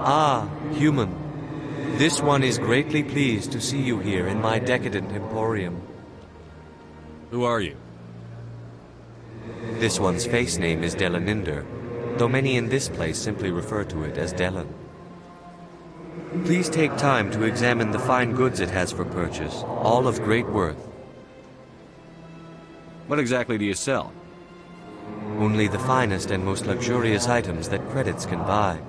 Ah, human. This one is greatly pleased to see you here in my decadent emporium. Who are you? This one's face name is Delaninder, though many in this place simply refer to it as Delan. Please take time to examine the fine goods it has for purchase, all of great worth. What exactly do you sell? Only the finest and most luxurious items that credits can buy.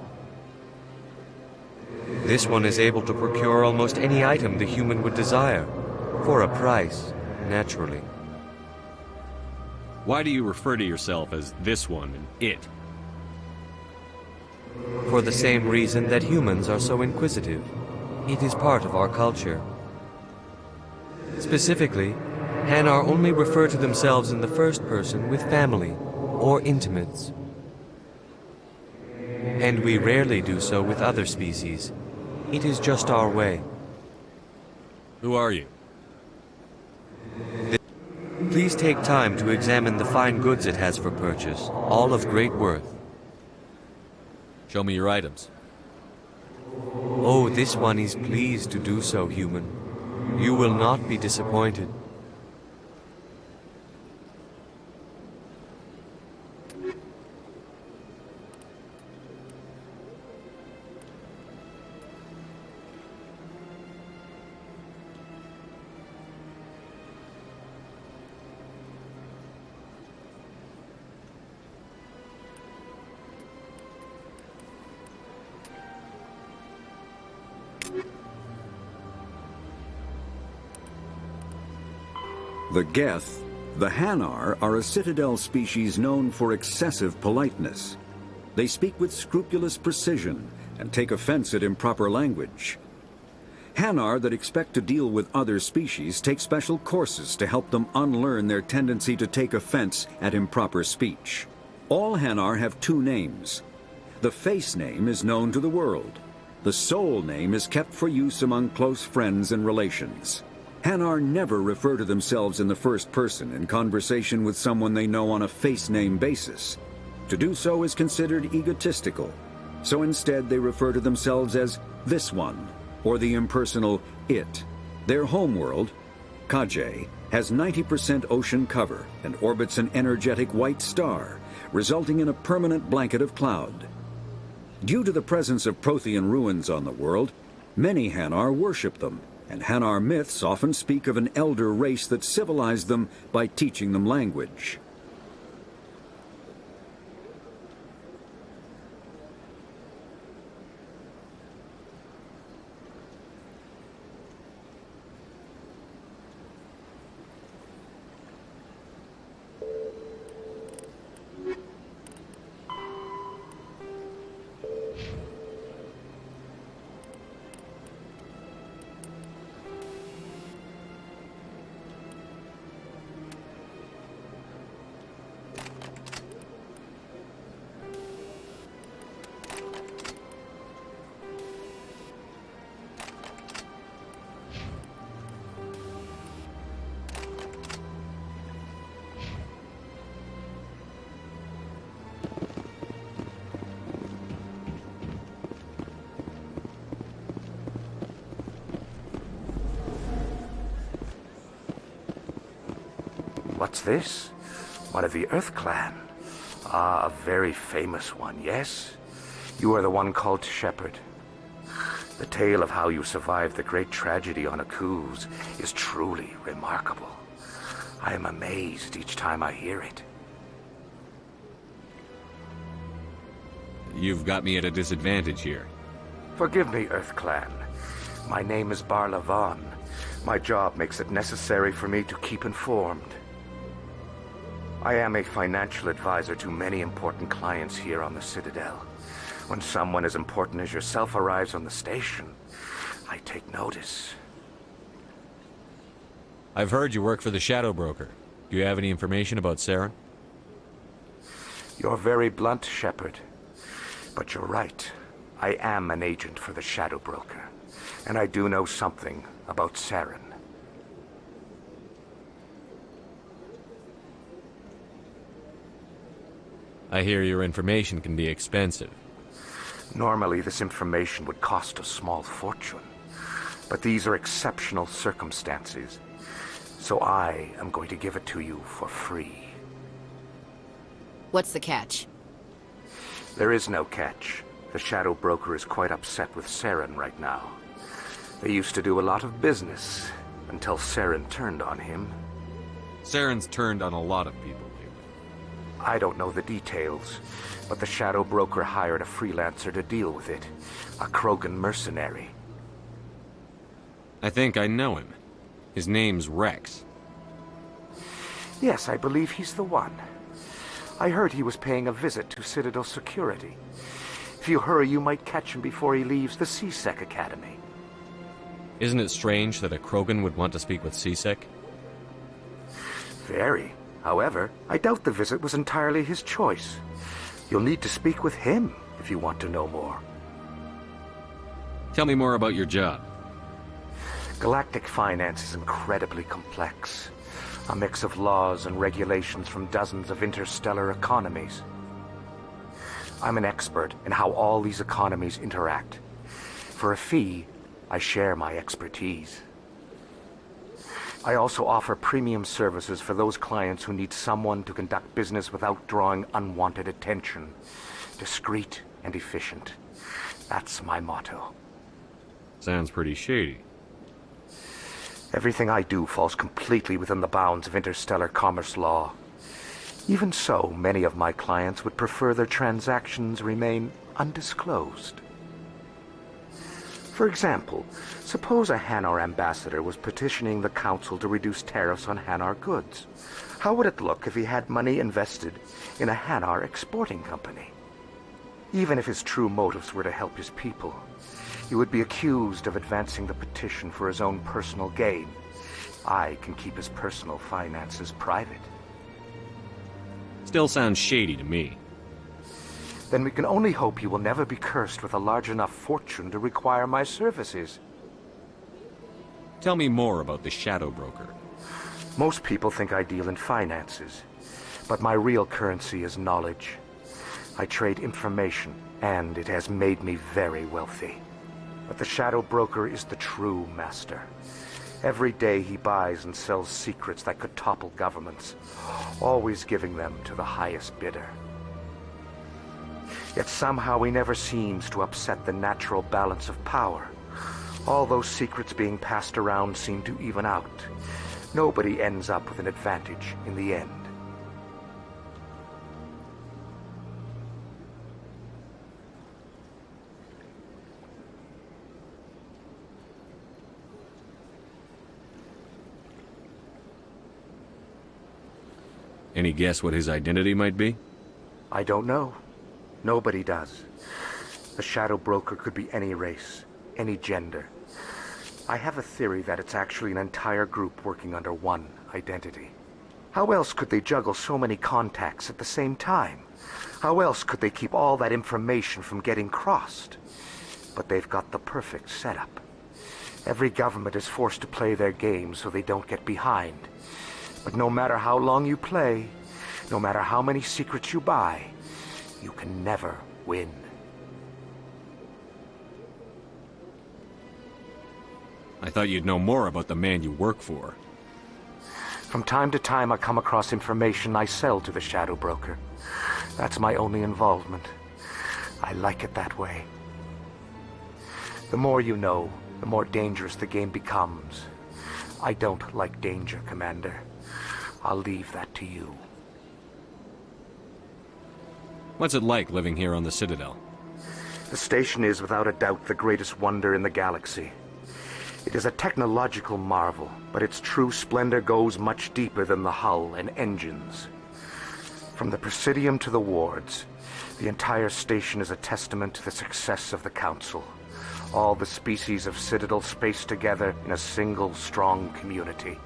This one is able to procure almost any item the human would desire, for a price, naturally. Why do you refer to yourself as this one and it? For the same reason that humans are so inquisitive. It is part of our culture. Specifically, Hanar only refer to themselves in the first person with family or intimates. And we rarely do so with other species. It is just our way. Who are you? Please take time to examine the fine goods it has for purchase, all of great worth. Show me your items. Oh, this one is pleased to do so, human. You will not be disappointed. The Geth, the Hanar, are a citadel species known for excessive politeness. They speak with scrupulous precision and take offense at improper language. Hanar that expect to deal with other species take special courses to help them unlearn their tendency to take offense at improper speech. All Hanar have two names. The face name is known to the world. The soul name is kept for use among close friends and relations. Hanar never refer to themselves in the first person in conversation with someone they know on a face name basis. To do so is considered egotistical, so instead they refer to themselves as this one, or the impersonal it. Their homeworld, Kajay, has 90% ocean cover and orbits an energetic white star, resulting in a permanent blanket of cloud. Due to the presence of Prothean ruins on the world, many Hanar worship them, and Hanar myths often speak of an elder race that civilized them by teaching them language. What's this? One of the Earth Clan. Ah, a very famous one, yes? You are the one called Shepherd. The tale of how you survived the great tragedy on Akuz is truly remarkable. I am amazed each time I hear it. You've got me at a disadvantage here. Forgive me, Earth Clan. My name is Barla Vaughn. My job makes it necessary for me to keep informed. I am a financial advisor to many important clients here on the Citadel. When someone as important as yourself arrives on the station, I take notice. I've heard you work for the Shadow Broker. Do you have any information about Saren? You're very blunt, Shepherd. But you're right. I am an agent for the Shadow Broker. And I do know something about Saren. I hear your information can be expensive. Normally, this information would cost a small fortune. But these are exceptional circumstances, so I am going to give it to you for free. What's the catch? There is no catch. The Shadow Broker is quite upset with Saren right now. They used to do a lot of business, until Saren turned on him. Saren's turned on a lot of people lately. I don't know the details, but the Shadow Broker hired a freelancer to deal with it. A Krogan mercenary. I think I know him. His name's Rex. Yes, I believe he's the one. I heard he was paying a visit to Citadel Security. If you hurry, you might catch him before he leaves the C-Sec Academy. Isn't it strange that a Krogan would want to speak with C-Sec? Very. However, I doubt the visit was entirely his choice. You'll need to speak with him if you want to know more. Tell me more about your job. Galactic finance is incredibly complex. A mix of laws and regulations from dozens of interstellar economies. I'm an expert in how all these economies interact. For a fee, I share my expertise. I also offer premium services for those clients who need someone to conduct business without drawing unwanted attention. Discreet and efficient. That's my motto. Sounds pretty shady. Everything I do falls completely within the bounds of interstellar commerce law. Even so, many of my clients would prefer their transactions remain undisclosed. For example, suppose a Hanar ambassador was petitioning the Council to reduce tariffs on Hanar goods. How would it look if he had money invested in a Hanar exporting company? Even if his true motives were to help his people, he would be accused of advancing the petition for his own personal gain. I can keep his personal finances private. Still sounds shady to me. Then we can only hope he will never be cursed with a large enough fortune to require my services. Tell me more about the Shadow Broker. Most people think I deal in finances, but my real currency is knowledge. I trade information, and it has made me very wealthy. But the Shadow Broker is the true master. Every day he buys and sells secrets that could topple governments, always giving them to the highest bidder. Yet somehow he never seems to upset the natural balance of power. All those secrets being passed around seem to even out. Nobody ends up with an advantage in the end. Any guess what his identity might be? I don't know. Nobody does. The Shadow Broker could be any race, any gender. I have a theory that it's actually an entire group working under one identity. How else could they juggle so many contacts at the same time? How else could they keep all that information from getting crossed? But they've got the perfect setup. Every government is forced to play their game so they don't get behind. But no matter how long you play, no matter how many secrets you buy, you can never win. I thought you'd know more about the man you work for. From time to time I come across information I sell to the Shadow Broker. That's my only involvement. I like it that way. The more you know, the more dangerous the game becomes. I don't like danger, Commander. I'll leave that to you. What's it like living here on the Citadel? The station is without a doubt the greatest wonder in the galaxy. It is a technological marvel, but its true splendor goes much deeper than the hull and engines. From the Presidium to the wards, the entire station is a testament to the success of the Council. All the species of Citadel spaced together in a single strong community.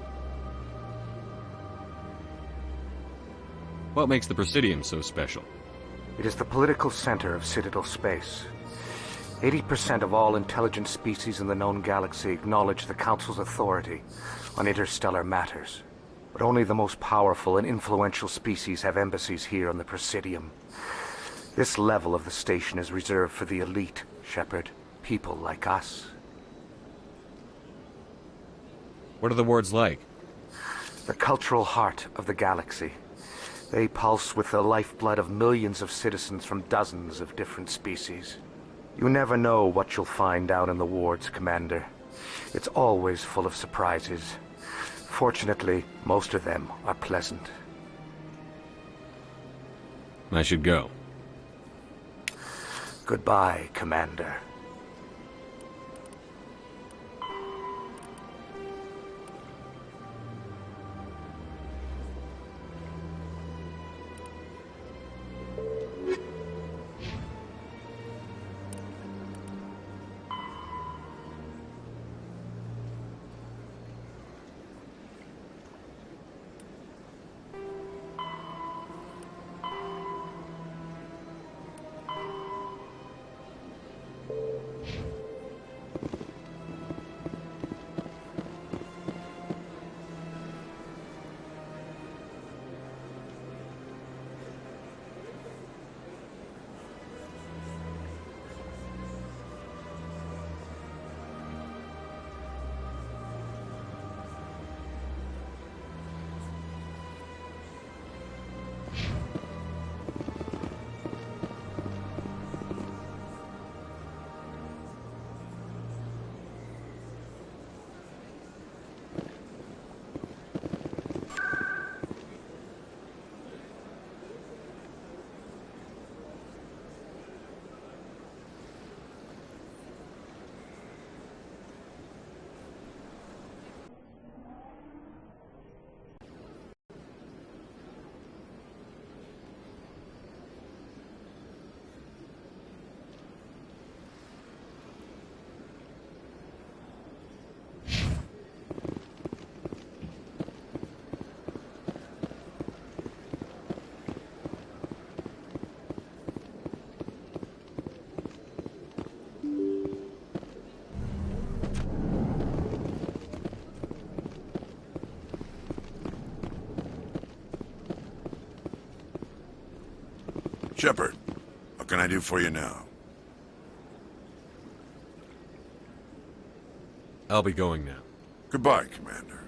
What makes the Presidium so special? It is the political center of Citadel space. 80% of all intelligent species in the known galaxy acknowledge the Council's authority on interstellar matters. But only the most powerful and influential species have embassies here on the Presidium. This level of the station is reserved for the elite, Shepard. People like us. What are the wards like? The cultural heart of the galaxy. They pulse with the lifeblood of millions of citizens from dozens of different species. You never know what you'll find out in the wards, Commander. It's always full of surprises. Fortunately, most of them are pleasant. I should go. Goodbye, Commander. Shepard, what can I do for you now? I'll be going now. Goodbye, Commander.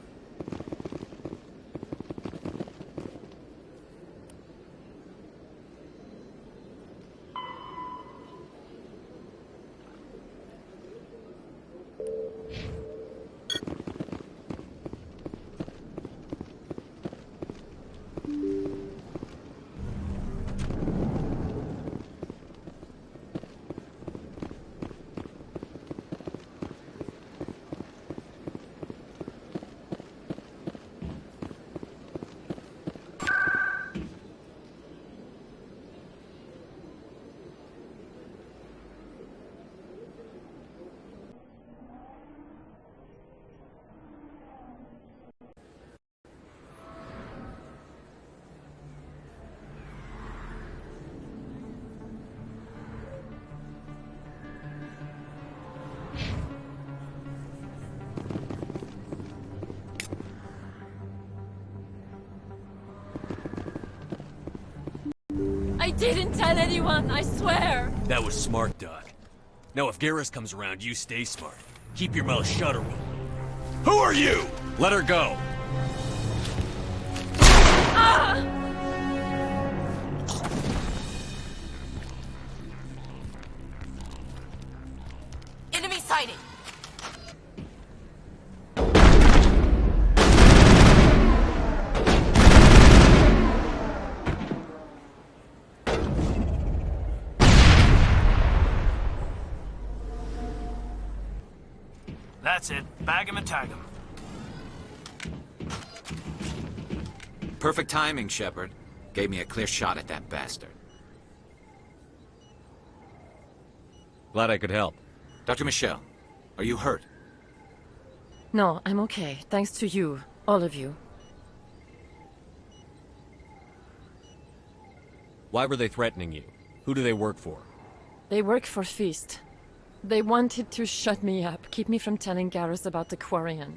I didn't tell anyone, I swear! That was smart, Doc. Now if Garrus comes around, you stay smart. Keep your mouth shut or we'll... Who are you? Let her go! Ah! Enemy sighted! That's it. Bag him and tag him. Perfect timing, Shepard. Gave me a clear shot at that bastard. Glad I could help. Dr. Michelle, are you hurt? No, I'm okay. Thanks to you. All of you. Why were they threatening you? Who do they work for? They work for Feast. They wanted to shut me up, keep me from telling Garrus about the Quarian.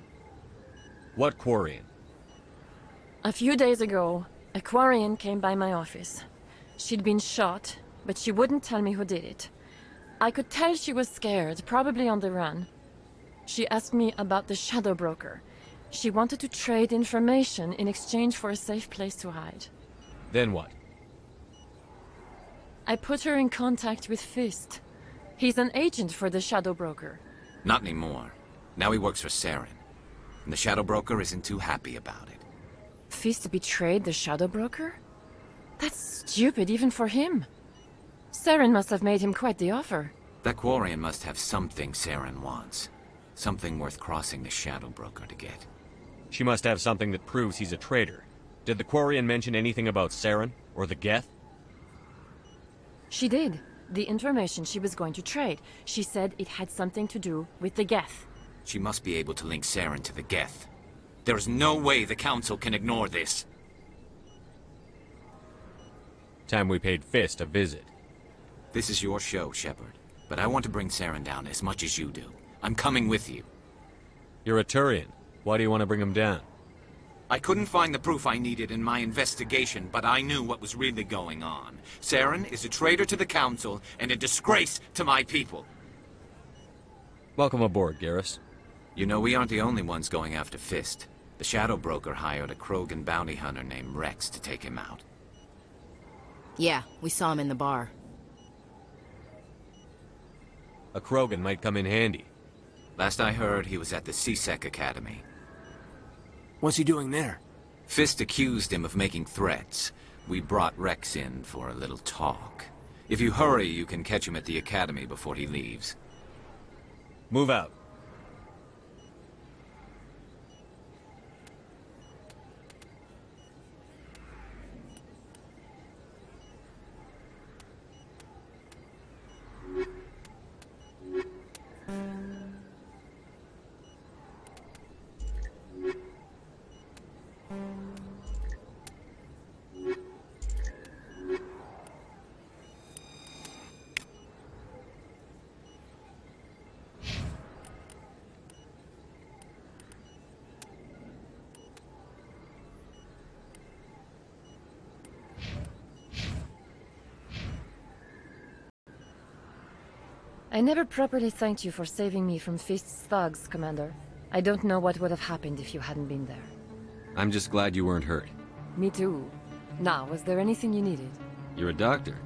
What Quarian? A few days ago, a Quarian came by my office. She'd been shot, but she wouldn't tell me who did it. I could tell she was scared, probably on the run. She asked me about the Shadow Broker. She wanted to trade information in exchange for a safe place to hide. Then what? I put her in contact with Fist. He's an agent for the Shadow Broker. Not anymore. Now he works for Saren. And the Shadow Broker isn't too happy about it. Fist betrayed the Shadow Broker? That's stupid even for him. Saren must have made him quite the offer. That Quarian must have something Saren wants. Something worth crossing the Shadow Broker to get. She must have something that proves he's a traitor. Did the Quarian mention anything about Saren? Or the Geth? She did. The information she was going to trade. She said it had something to do with the Geth. She must be able to link Saren to the Geth. There is no way the Council can ignore this. Time we paid Fist a visit. This is your show, Shepard. But I want to bring Saren down as much as you do. I'm coming with you. You're a Turian. Why do you want to bring him down? I couldn't find the proof I needed in my investigation, but I knew what was really going on. Saren is a traitor to the Council and a disgrace to my people. Welcome aboard, Garrus. You know, we aren't the only ones going after Fist. The Shadow Broker hired a Krogan bounty hunter named Rex to take him out. Yeah, we saw him in the bar. A Krogan might come in handy. Last I heard, he was at the CSEC Academy. What's he doing there? Fist accused him of making threats. We brought Rex in for a little talk. If you hurry, you can catch him at the Academy before he leaves. Move out. I never properly thanked you for saving me from Fist's thugs, Commander. I don't know what would have happened if you hadn't been there. I'm just glad you weren't hurt. Me too. Now, was there anything you needed? You're a doctor.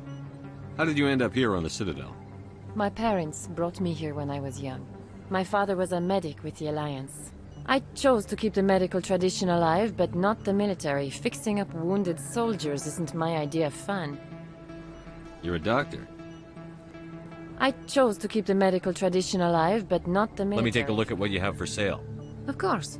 How did you end up here on the Citadel? My parents brought me here when I was young. My father was a medic with the Alliance. I chose to keep the medical tradition alive, but not the military. Fixing up wounded soldiers isn't my idea of fun. You're a doctor. I chose to keep the medical tradition alive, but not the military. Let me take a look at what you have for sale. Of course.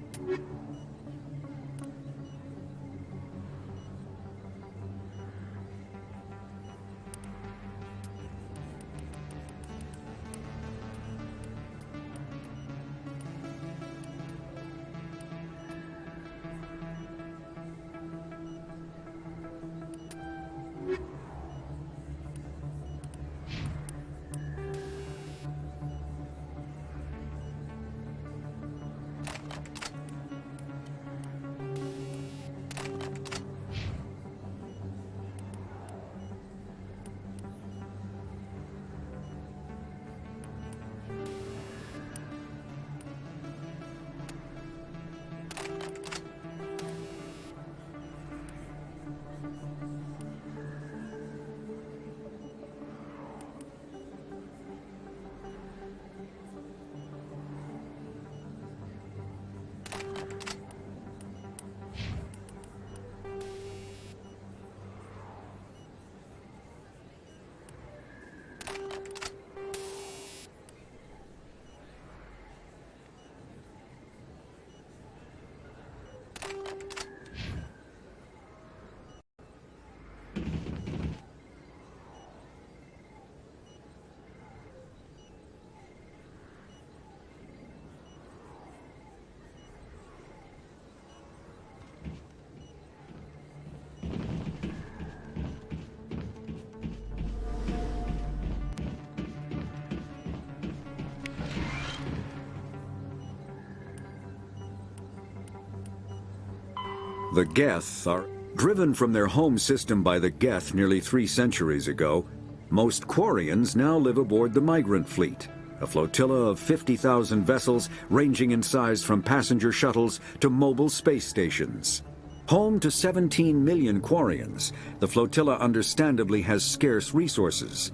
The Geth are driven from their home system by the Geth nearly 3 centuries ago. Most Quarians now live aboard the Migrant Fleet, a flotilla of 50,000 vessels ranging in size from passenger shuttles to mobile space stations. Home to 17 million Quarians, the flotilla understandably has scarce resources.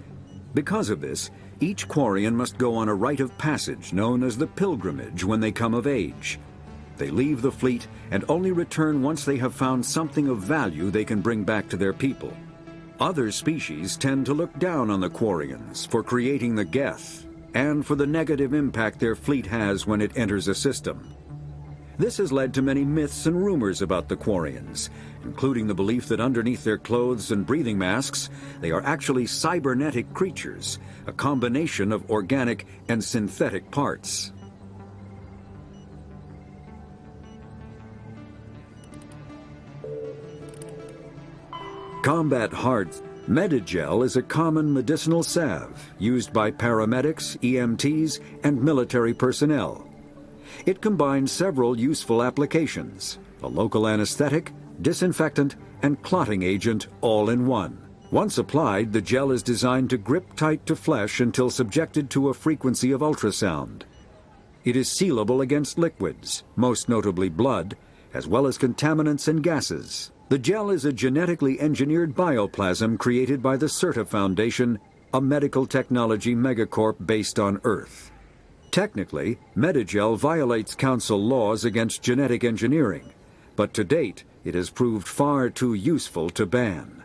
Because of this, each Quarian must go on a rite of passage known as the Pilgrimage when they come of age. They leave the fleet and only return once they have found something of value they can bring back to their people. Other species tend to look down on the Quarians for creating the Geth and for the negative impact their fleet has when it enters a system. This has led to many myths and rumors about the Quarians, including the belief that underneath their clothes and breathing masks, they are actually cybernetic creatures, a combination of organic and synthetic parts. Combat Heart Medigel is a common medicinal salve used by paramedics, EMTs, and military personnel. It combines several useful applications: a local anesthetic, disinfectant, and clotting agent all in one. Once applied, the gel is designed to grip tight to flesh until subjected to a frequency of ultrasound. It is sealable against liquids, most notably blood, as well as contaminants and gases. The gel is a genetically engineered bioplasm created by the CERTA Foundation, a medical technology megacorp based on Earth. Technically, Medigel violates Council laws against genetic engineering, but to date, it has proved far too useful to ban.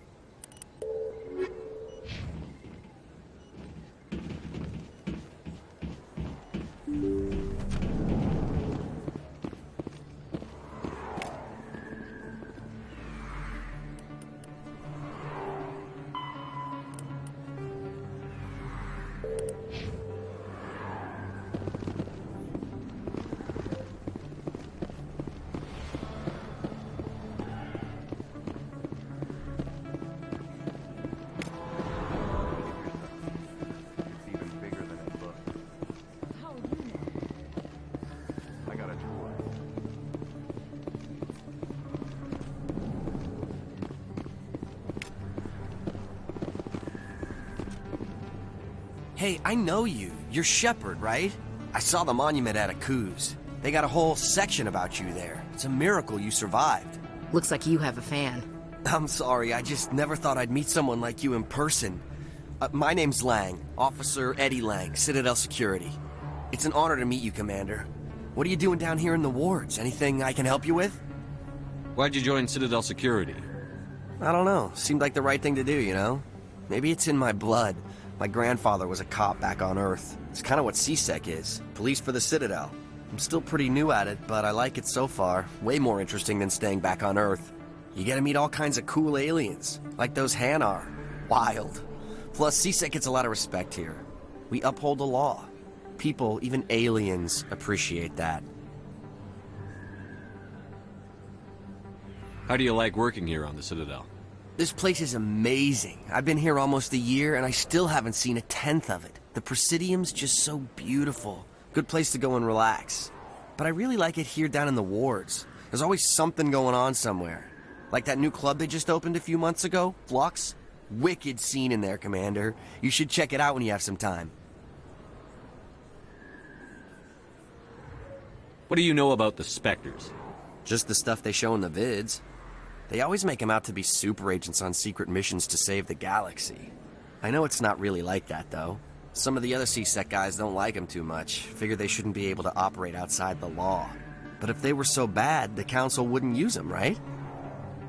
Hey, I know you. You're Shepard, right? I saw the monument at Akuz. They got a whole section about you there. It's a miracle you survived. Looks like you have a fan. I'm sorry, I just never thought I'd meet someone like you in person. My name's Lang, Officer Eddie Lang, Citadel Security. It's an honor to meet you, Commander. What are you doing down here in the wards? Anything I can help you with? Why'd you join Citadel Security? I don't know. Seemed like the right thing to do, you know? Maybe it's in my blood. My grandfather was a cop back on Earth. It's kind of what CSEC is. Police for the Citadel. I'm still pretty new at it, but I like it so far. Way more interesting than staying back on Earth. You get to meet all kinds of cool aliens, like those Hanar. Wild. Plus, CSEC gets a lot of respect here. We uphold the law. People, even aliens, appreciate that. How do you like working here on the Citadel? This place is amazing. I've been here almost a year, and I still haven't seen a tenth of it. The Presidium's just so beautiful. Good place to go and relax. But I really like it here down in the wards. There's always something going on somewhere. Like that new club they just opened a few months ago, Flux. Wicked scene in there, Commander. You should check it out when you have some time. What do you know about the Spectres? Just the stuff they show in the vids. They always make them out to be super agents on secret missions to save the galaxy. I know it's not really like that, though. Some of the other CSEC guys don't like them too much, figure they shouldn't be able to operate outside the law. But if they were so bad, the Council wouldn't use them, right?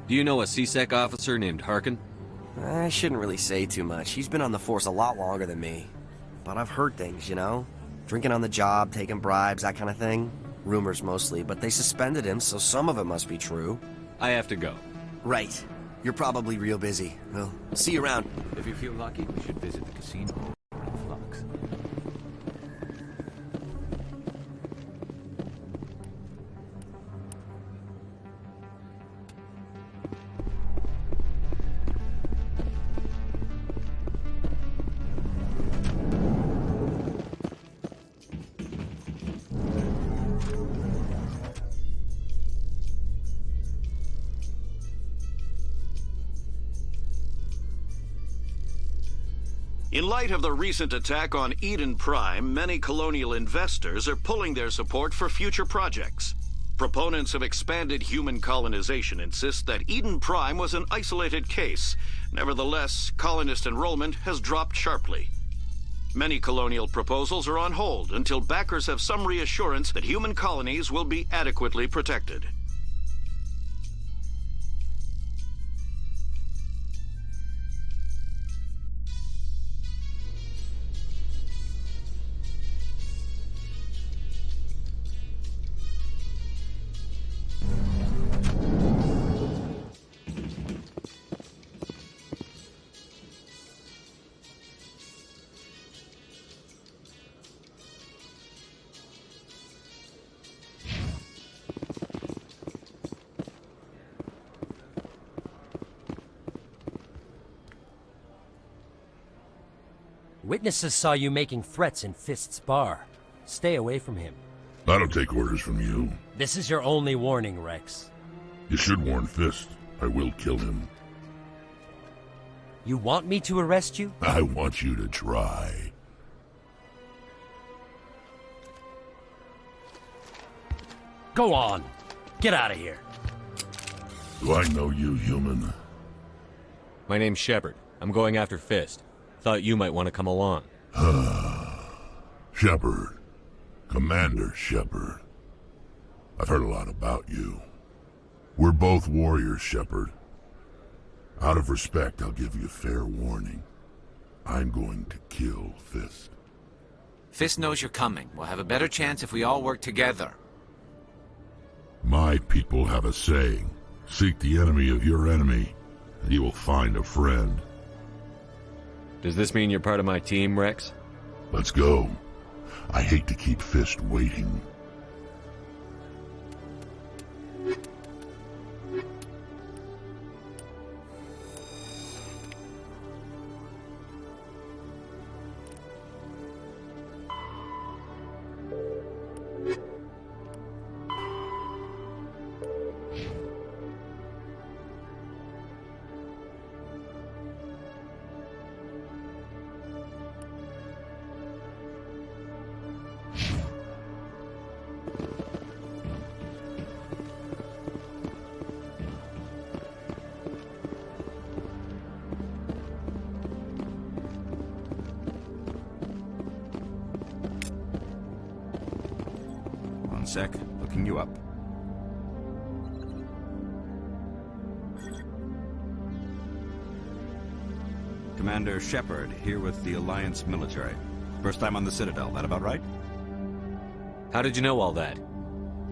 Do you know a CSEC officer named Harkin? I shouldn't really say too much. He's been on the force a lot longer than me. But I've heard things, you know? Drinking on the job, taking bribes, that kind of thing. Rumors mostly, but they suspended him, so some of it must be true. I have to go. Right. You're probably real busy. Well, see you around. If you feel lucky, we should visit the casino in Flux. In light of the recent attack on Eden Prime, many colonial investors are pulling their support for future projects. Proponents of expanded human colonization insist that Eden Prime was an isolated case. Nevertheless, colonist enrollment has dropped sharply. Many colonial proposals are on hold until backers have some reassurance that human colonies will be adequately protected. Witnesses saw you making threats in Fist's bar. Stay away from him. I don't take orders from you. This is your only warning, Rex. You should warn Fist. I will kill him. You want me to arrest you? I want you to try. Go on. Get out of here. Do I know you, human? My name's Shepard. I'm going after Fist. Thought you might want to come along. Shepard. Commander Shepard. I've heard a lot about you. We're both warriors, Shepard. Out of respect, I'll give you fair warning. I'm going to kill Fist. Fist knows you're coming. We'll have a better chance if we all work together. My people have a saying. Seek the enemy of your enemy, and you will find a friend. Does this mean you're part of my team, Rex? Let's go. I hate to keep Fist waiting. One sec, looking you up. Commander Shepard, here with the Alliance military. First time on the Citadel, that about right? How did you know all that?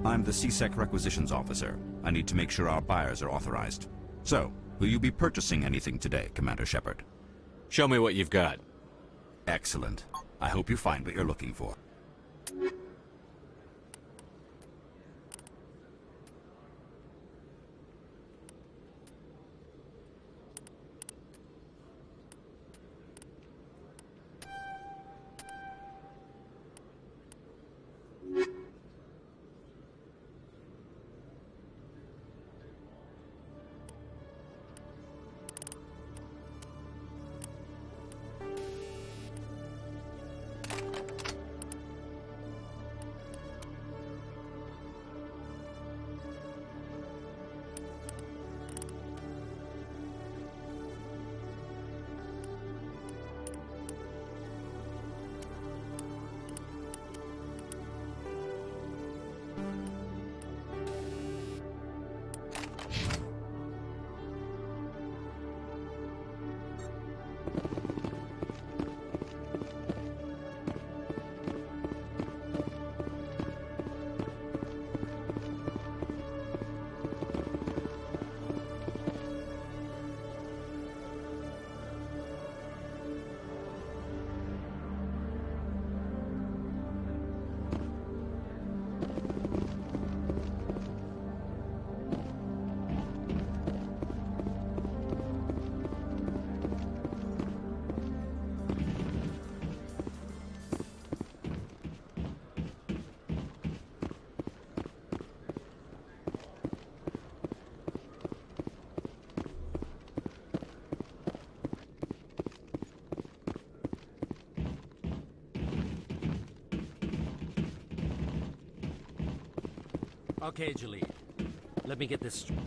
I'm the CSEC requisitions officer. I need to make sure our buyers are authorized. So, will you be purchasing anything today, Commander Shepard? Show me what you've got. Excellent. I hope you find what you're looking for. Okay, Jalid. Let me get this straight.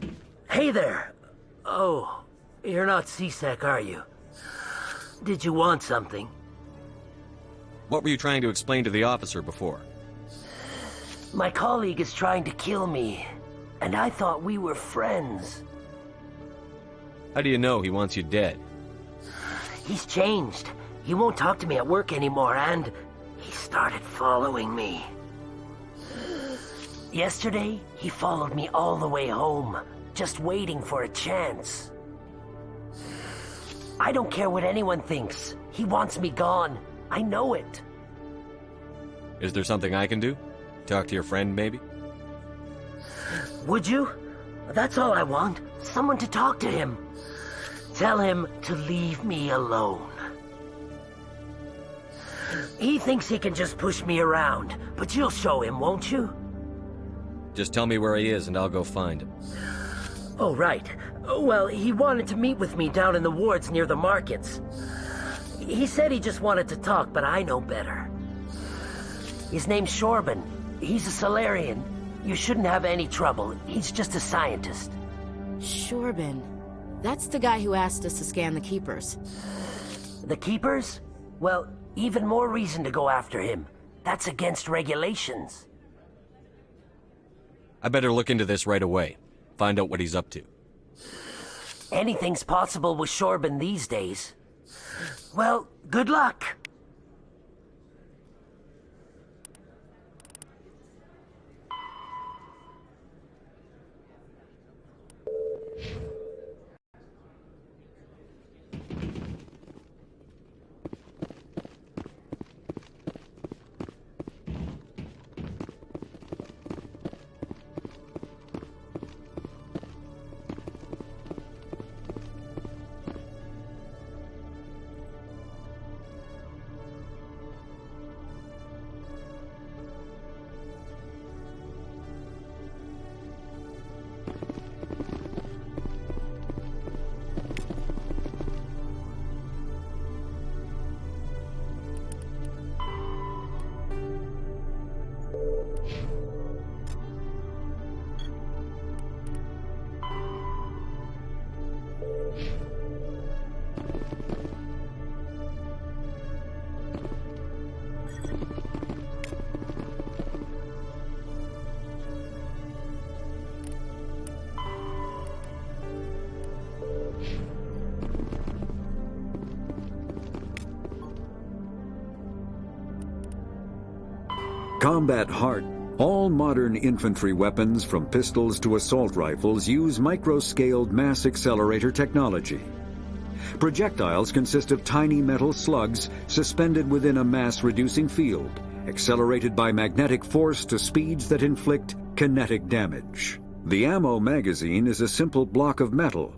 Hey there! Oh, you're not C-Sec, are you? Did you want something? What were you trying to explain to the officer before? My colleague is trying to kill me, and I thought we were friends. How do you know he wants you dead? He's changed. He won't talk to me at work anymore, and he started following me. Yesterday, he followed me all the way home, just waiting for a chance. I don't care what anyone thinks. He wants me gone. I know it. Is there something I can do? Talk to your friend, maybe? Would you? That's all I want. Someone to talk to him. Tell him to leave me alone. He thinks he can just push me around, but you'll show him, won't you? Just tell me where he is and I'll go find him. Oh, right. Well, he wanted to meet with me down in the wards near the markets. He said he just wanted to talk, but I know better. His name's Shorban. He's a Solarian. You shouldn't have any trouble. He's just a scientist. Shorban. That's the guy who asked us to scan the Keepers. The Keepers? Well, even more reason to go after him. That's against regulations. I better look into this right away. Find out what he's up to. Anything's possible with Shorban these days. Well, good luck. Combat Heart. All modern infantry weapons, from pistols to assault rifles, use micro-scaled mass accelerator technology. Projectiles consist of tiny metal slugs suspended within a mass-reducing field, accelerated by magnetic force to speeds that inflict kinetic damage. The ammo magazine is a simple block of metal.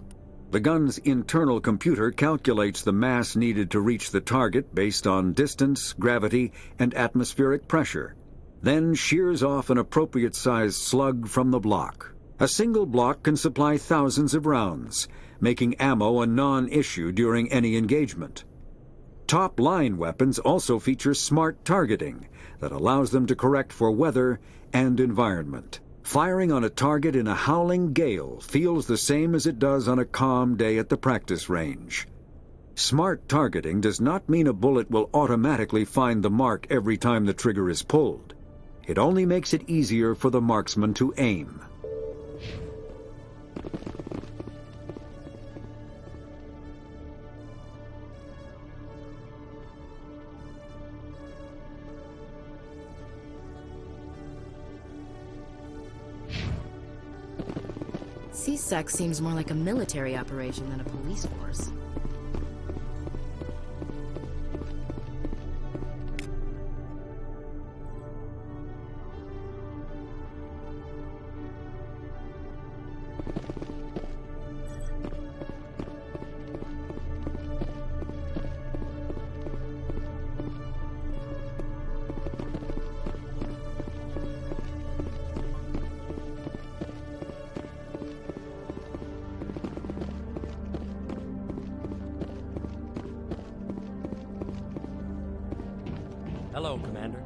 The gun's internal computer calculates the mass needed to reach the target based on distance, gravity, and atmospheric pressure, then shears off an appropriate-sized slug from the block. A single block can supply thousands of rounds, making ammo a non-issue during any engagement. Top-line weapons also feature smart targeting that allows them to correct for weather and environment. Firing on a target in a howling gale feels the same as it does on a calm day at the practice range. Smart targeting does not mean a bullet will automatically find the mark every time the trigger is pulled. It only makes it easier for the marksman to aim. C-Sec seems more like a military operation than a police force. Hello, Commander.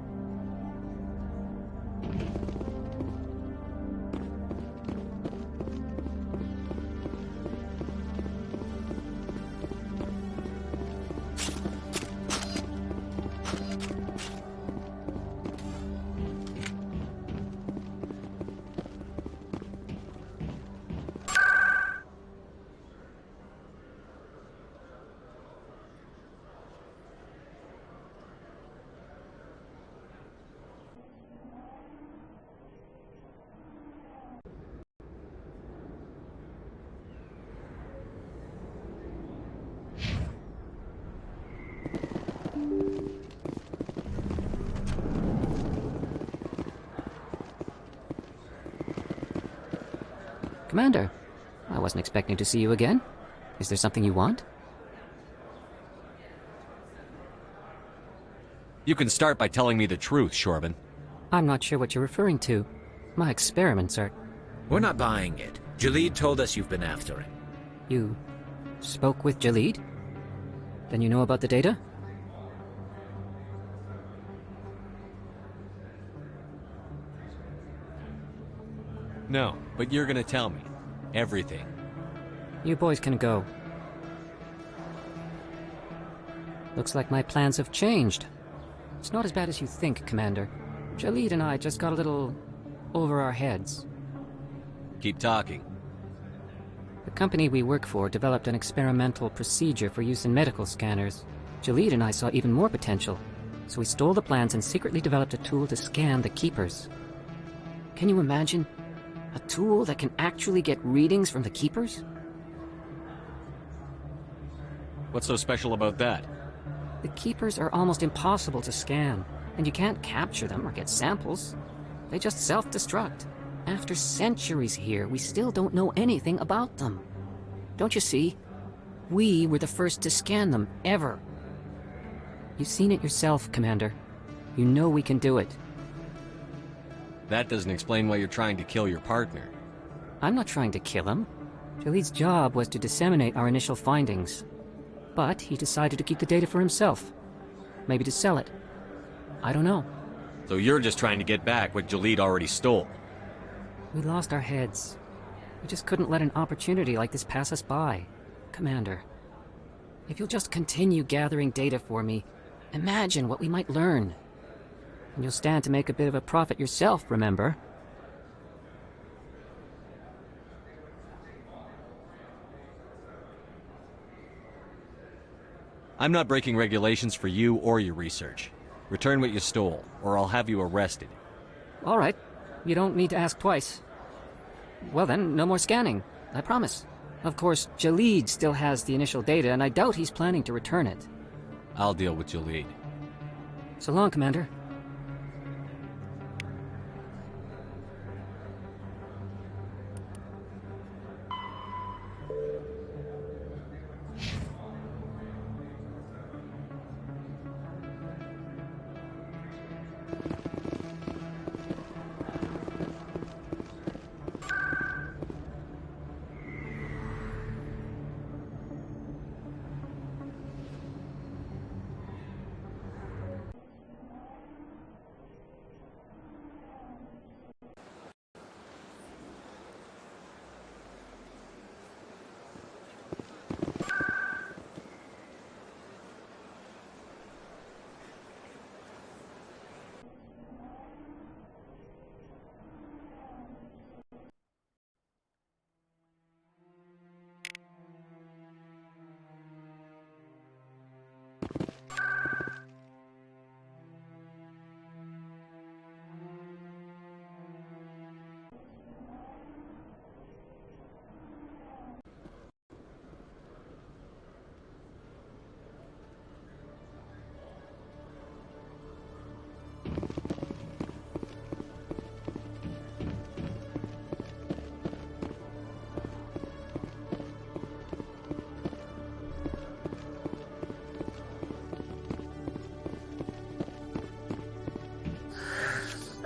Commander, I wasn't expecting to see you again. Is there something you want? You can start by telling me the truth, Shorban. I'm not sure what you're referring to. My experiments are... We're not buying it. Jalid told us you've been after him. You spoke with Jalid? Then you know about the data? No, but you're gonna tell me. Everything. You boys can go. Looks like my plans have changed. It's not as bad as you think, Commander. Jalid and I just got a little over our heads. Keep talking. The company we work for developed an experimental procedure for use in medical scanners. Jalid and I saw even more potential, so we stole the plans and secretly developed a tool to scan the Keepers. Can you imagine? A tool that can actually get readings from the Keepers? What's so special about that? The Keepers are almost impossible to scan, and you can't capture them or get samples. They just self-destruct. After centuries here, we still don't know anything about them. Don't you see? We were the first to scan them, ever. You've seen it yourself, Commander. You know we can do it. That doesn't explain why you're trying to kill your partner. I'm not trying to kill him. Jalid's job was to disseminate our initial findings. But he decided to keep the data for himself. Maybe to sell it. I don't know. So you're just trying to get back what Jalid already stole. We lost our heads. We just couldn't let an opportunity like this pass us by. Commander, if you'll just continue gathering data for me, imagine what we might learn. And you'll stand to make a bit of a profit yourself, remember? I'm not breaking regulations for you or your research. Return what you stole, or I'll have you arrested. All right. You don't need to ask twice. Well then, no more scanning. I promise. Of course, Jalid still has the initial data, and I doubt he's planning to return it. I'll deal with Jalid. So long, Commander.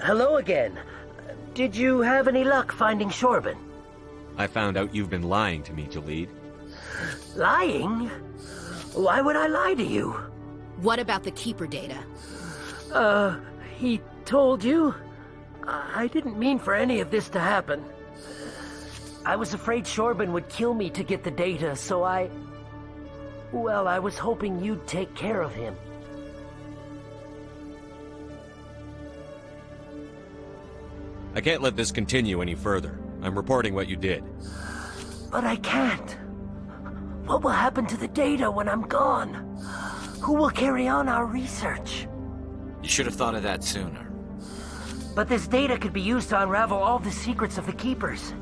Hello again. Did you have any luck finding Shorban? I found out you've been lying to me, Jalid. Lying? Why would I lie to you? What about the Keeper data? He told you? I didn't mean for any of this to happen. I was afraid Shorban would kill me to get the data, so well, I was hoping you'd take care of him. I can't let this continue any further. I'm reporting what you did. But I can't. What will happen to the data when I'm gone? Who will carry on our research? You should have thought of that sooner. But this data could be used to unravel all the secrets of the Keepers.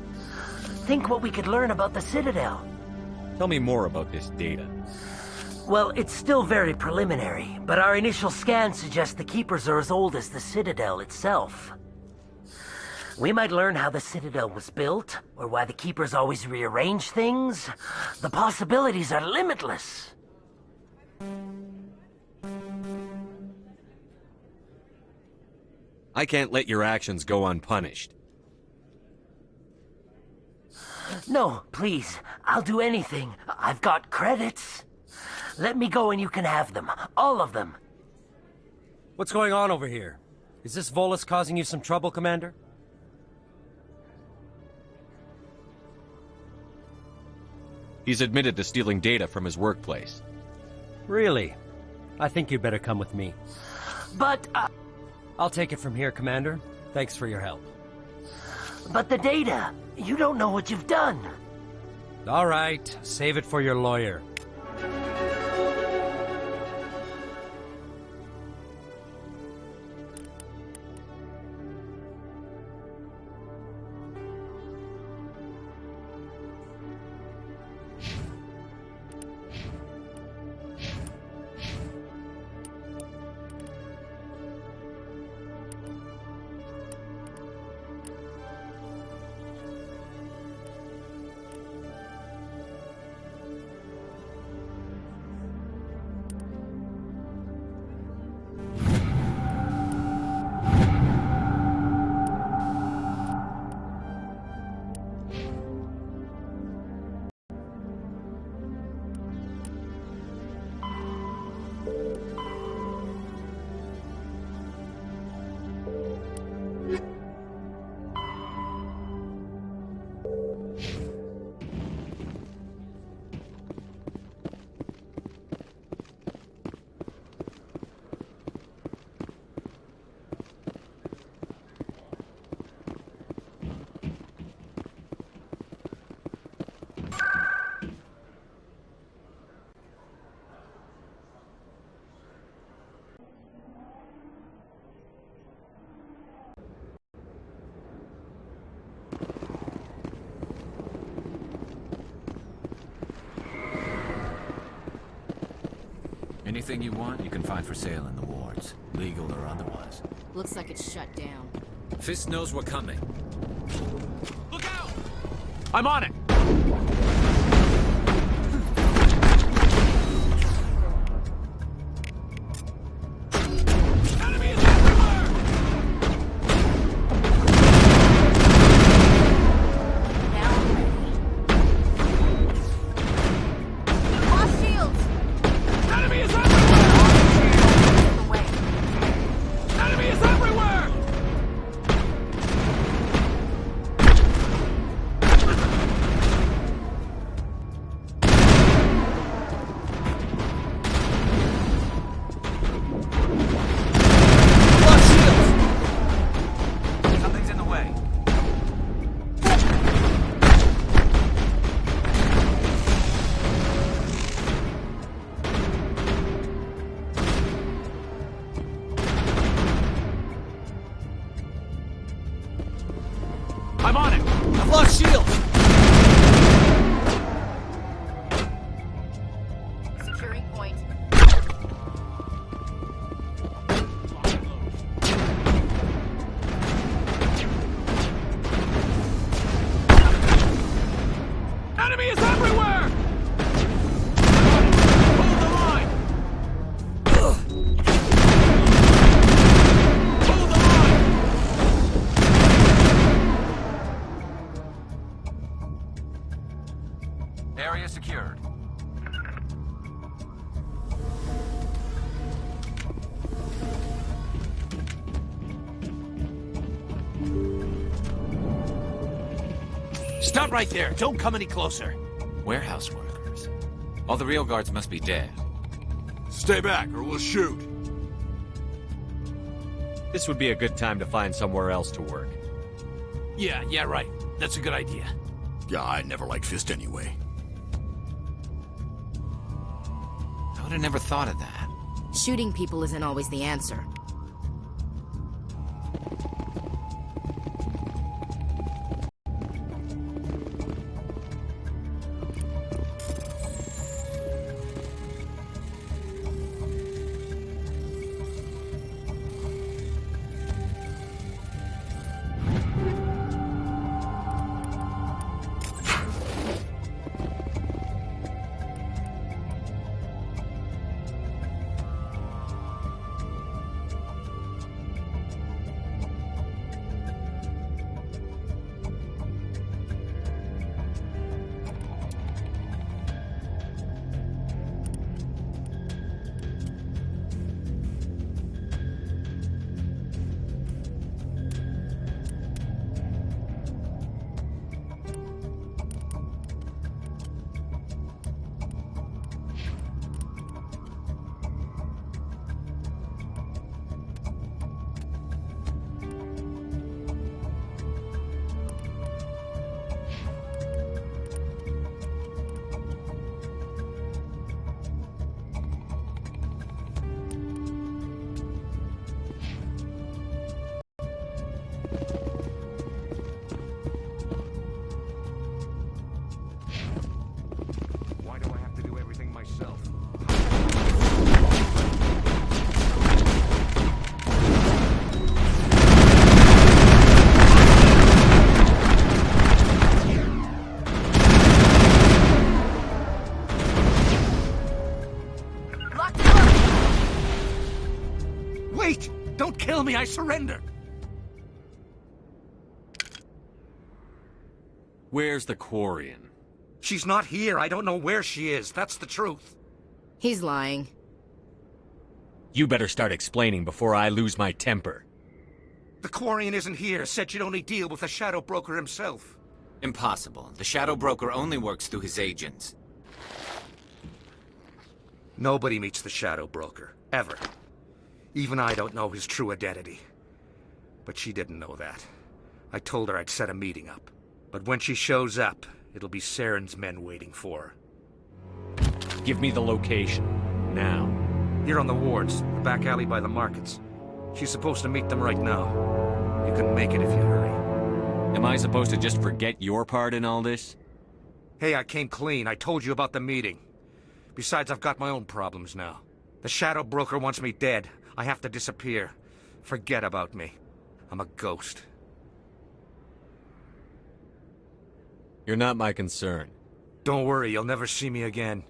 Think what we could learn about the Citadel. Tell me more about this data. Well, it's still very preliminary, but our initial scans suggest the Keepers are as old as the Citadel itself. We might learn how the Citadel was built, or why the Keepers always rearrange things. The possibilities are limitless. I can't let your actions go unpunished. No, please. I'll do anything. I've got credits. Let me go and you can have them. All of them. What's going on over here? Is this Volus causing you some trouble, Commander? He's admitted to stealing data from his workplace. Really? I think you'd better come with me. But, I'll take it from here, Commander. Thanks for your help. But the data! You don't know what you've done! All right, save it for your lawyer. Anything you want, you can find for sale in the wards, legal or otherwise. Looks like it's shut down. Fist knows we're coming. Look out! I'm on it! I'm on it! I've lost shields! Securing point. Enemy is everywhere! Hold the line! Hold the line! Area secured. Stop right there! Don't come any closer! Warehouse workers. All the real guards must be dead. Stay back or we'll shoot. This would be a good time to find somewhere else to work. Yeah, right. That's a good idea. Yeah, I never liked Fist anyway. I would have never thought of that. Shooting people isn't always the answer. Wait! Don't kill me, I surrender! Where's the Quarian? She's not here. I don't know where she is. That's the truth. He's lying. You better start explaining before I lose my temper. The Quarian isn't here. Said she'd only deal with the Shadow Broker himself. Impossible. The Shadow Broker only works through his agents. Nobody meets the Shadow Broker. Ever. Even I don't know his true identity. But she didn't know that. I told her I'd set a meeting up. But when she shows up, it'll be Saren's men waiting for her. Give me the location. Now. Here on the wards, the back alley by the markets. She's supposed to meet them right now. You can make it if you hurry. Am I supposed to just forget your part in all this? Hey, I came clean. I told you about the meeting. Besides, I've got my own problems now. The Shadow Broker wants me dead. I have to disappear. Forget about me. I'm a ghost. You're not my concern. Don't worry, you'll never see me again.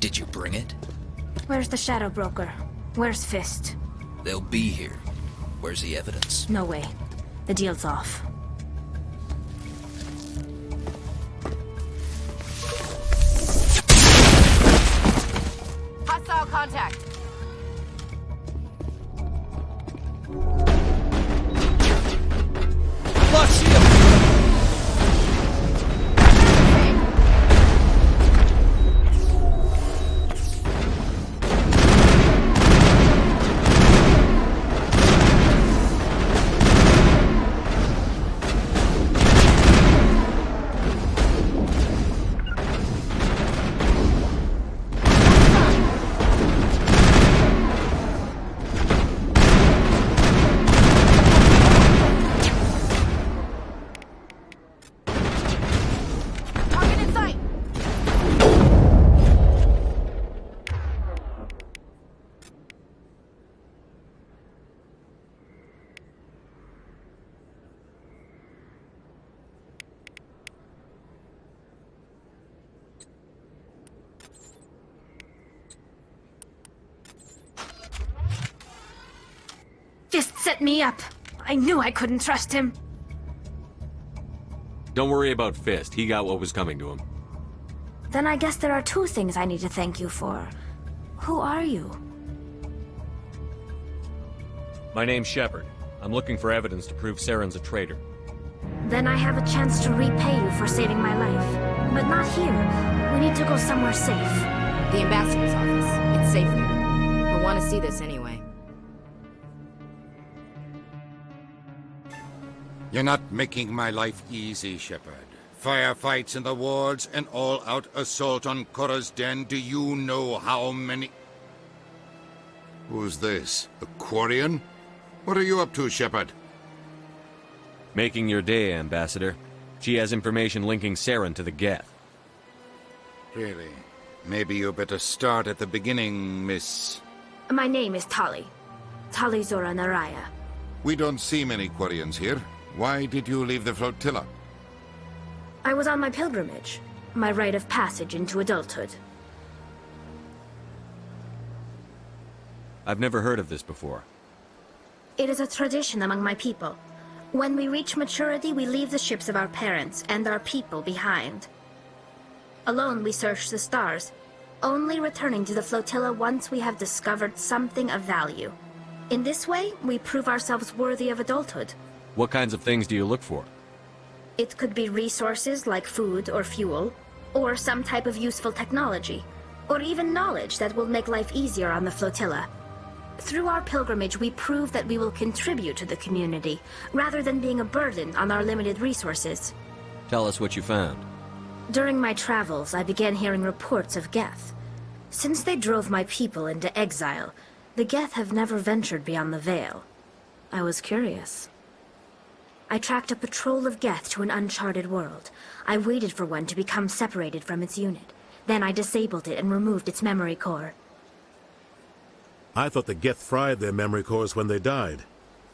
Did you bring it? Where's the Shadow Broker? Where's Fist? They'll be here. Where's the evidence? No way. The deal's off. Hostile contact. Lost shield! set me up. I knew I couldn't trust him. Don't worry about Fist. He got what was coming to him. Then I guess there are two things I need to thank you for. Who are you? My name's Shepard. I'm looking for evidence to prove Saren's a traitor. Then I have a chance to repay you for saving my life. But not here. We need to go somewhere safe. The ambassador's office. It's safe there. He'll want to see this anyway. You're not making my life easy, Shepard. Firefights in the wards, an all-out assault on Korra's den. Do you know how many... Who's this? A Quarian? What are you up to, Shepard? Making your day, Ambassador. She has information linking Saren to the Geth. Really? Maybe you better start at the beginning, Miss... My name is Tali. Tali Zora Naraya. We don't see many Quarians here. Why did you leave the flotilla? I was on my pilgrimage. My rite of passage into adulthood. I've never heard of this before. It is a tradition among my people. When we reach maturity, we leave the ships of our parents and our people behind. Alone, we search the stars, only returning to the flotilla once we have discovered something of value. In this way, we prove ourselves worthy of adulthood. What kinds of things do you look for? It could be resources like food or fuel, or some type of useful technology, or even knowledge that will make life easier on the flotilla. Through our pilgrimage, we prove that we will contribute to the community, rather than being a burden on our limited resources. Tell us what you found. During my travels, I began hearing reports of Geth. Since they drove my people into exile, the Geth have never ventured beyond the Veil. I was curious. I tracked a patrol of Geth to an uncharted world. I waited for one to become separated from its unit. Then I disabled it and removed its memory core. I thought the Geth fried their memory cores when they died.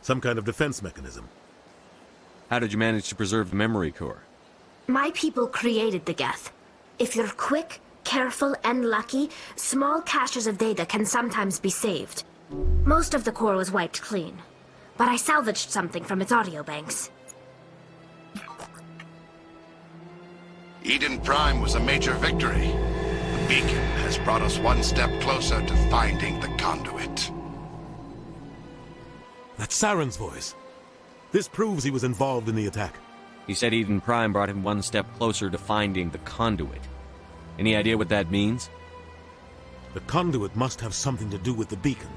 Some kind of defense mechanism. How did you manage to preserve the memory core? My people created the Geth. If you're quick, careful, and lucky, small caches of data can sometimes be saved. Most of the core was wiped clean, but I salvaged something from its audio banks. Eden Prime was a major victory. The beacon has brought us one step closer to finding the conduit. That's Saren's voice. This proves he was involved in the attack. He said Eden Prime brought him one step closer to finding the conduit. Any idea what that means? The conduit must have something to do with the beacon.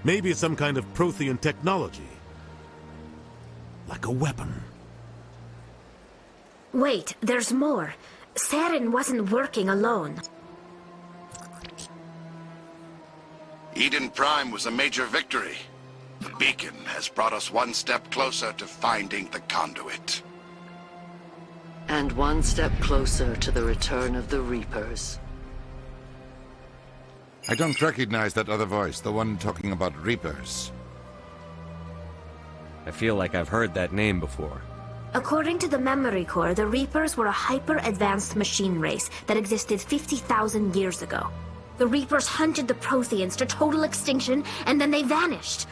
Maybe it's some kind of Prothean technology. Like a weapon. Wait, there's more. Saren wasn't working alone. Eden Prime was a major victory. The beacon has brought us one step closer to finding the conduit. And one step closer to the return of the Reapers. I don't recognize that other voice, the one talking about Reapers. I feel like I've heard that name before. According to the memory core, the Reapers were a hyper-advanced machine race that existed 50,000 years ago. The Reapers hunted the Protheans to total extinction, and then they vanished.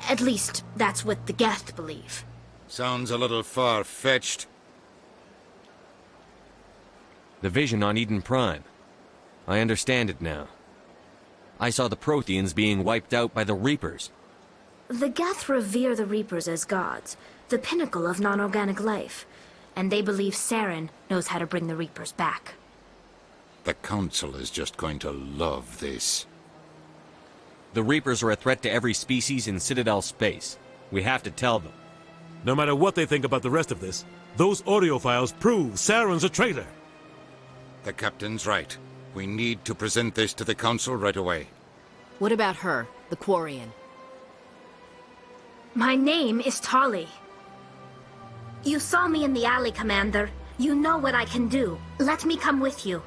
At least, that's what the Geth believe. Sounds a little far-fetched. The vision on Eden Prime. I understand it now. I saw the Protheans being wiped out by the Reapers. The Geth revere the Reapers as gods, the pinnacle of non-organic life, and they believe Saren knows how to bring the Reapers back. The Council is just going to love this. The Reapers are a threat to every species in Citadel space. We have to tell them. No matter what they think about the rest of this, those audio files prove Saren's a traitor. The Captain's right. We need to present this to the Council right away. What about her, the Quarian? My name is Tali. You saw me in the alley, Commander. You know what I can do. Let me come with you.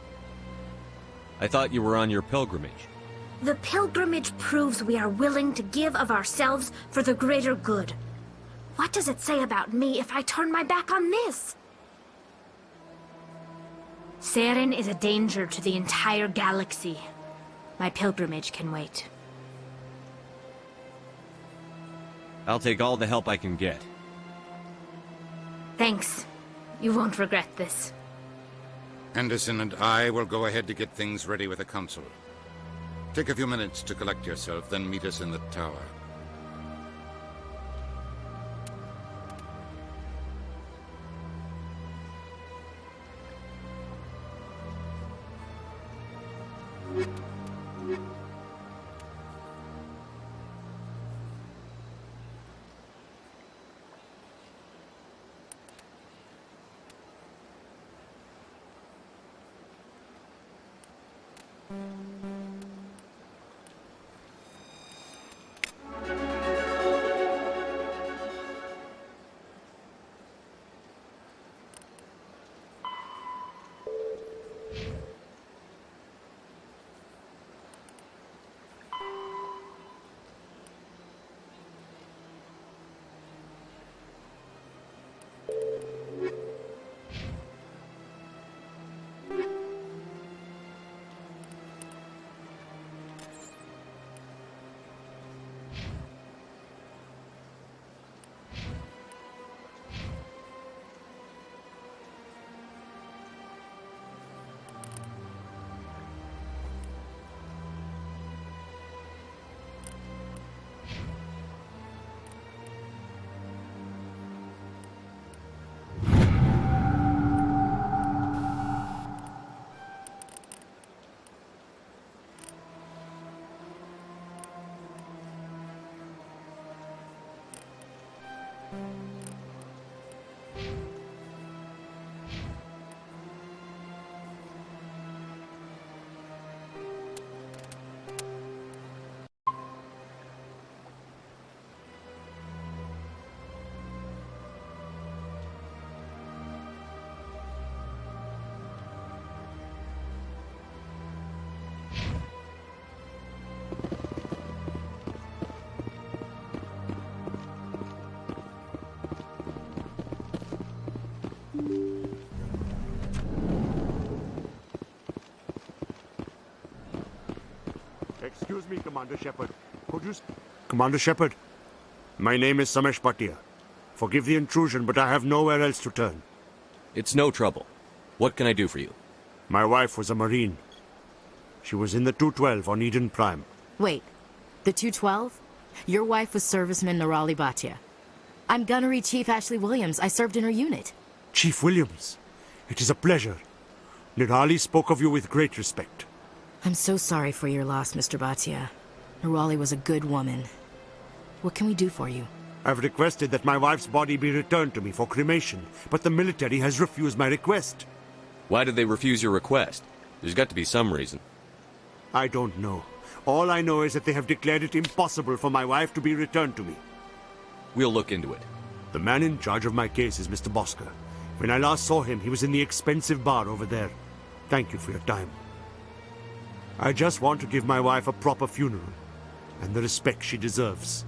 I thought you were on your pilgrimage. The pilgrimage proves we are willing to give of ourselves for the greater good. What does it say about me if I turn my back on this? Saren is a danger to the entire galaxy. My pilgrimage can wait. I'll take all the help I can get. Thanks. You won't regret this. Anderson and I will go ahead to get things ready with the Council. Take a few minutes to collect yourself, then meet us in the tower. Excuse me, Commander Shepard. Could you... Commander Shepard, my name is Samesh Bhatia. Forgive the intrusion, but I have nowhere else to turn. It's no trouble. What can I do for you? My wife was a Marine. She was in the 212 on Eden Prime. Wait, the 212? Your wife was Serviceman Nirali Bhatia. I'm Gunnery Chief Ashley Williams. I served in her unit. Chief Williams, it is a pleasure. Nirali spoke of you with great respect. I'm so sorry for your loss, Mr. Bhatia. Nirali was a good woman. What can we do for you? I've requested that my wife's body be returned to me for cremation, but the military has refused my request. Why did they refuse your request? There's got to be some reason. I don't know. All I know is that they have declared it impossible for my wife to be returned to me. We'll look into it. The man in charge of my case is Mr. Bosker. When I last saw him, he was in the expensive bar over there. Thank you for your time. I just want to give my wife a proper funeral, and the respect she deserves.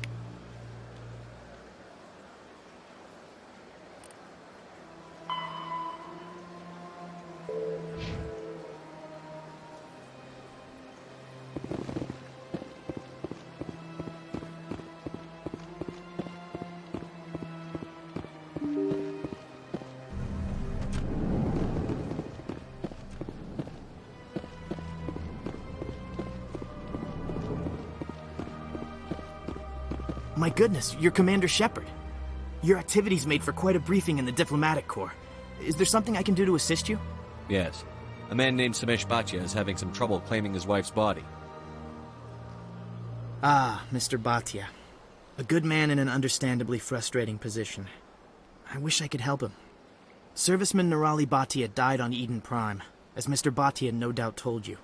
My goodness, you're Commander Shepard. Your activities made for quite a briefing in the Diplomatic Corps. Is there something I can do to assist you? Yes. A man named Samesh Bhatia is having some trouble claiming his wife's body. Ah, Mr. Bhatia. A good man in an understandably frustrating position. I wish I could help him. Serviceman Nirali Bhatia died on Eden Prime, as Mr. Bhatia no doubt told you.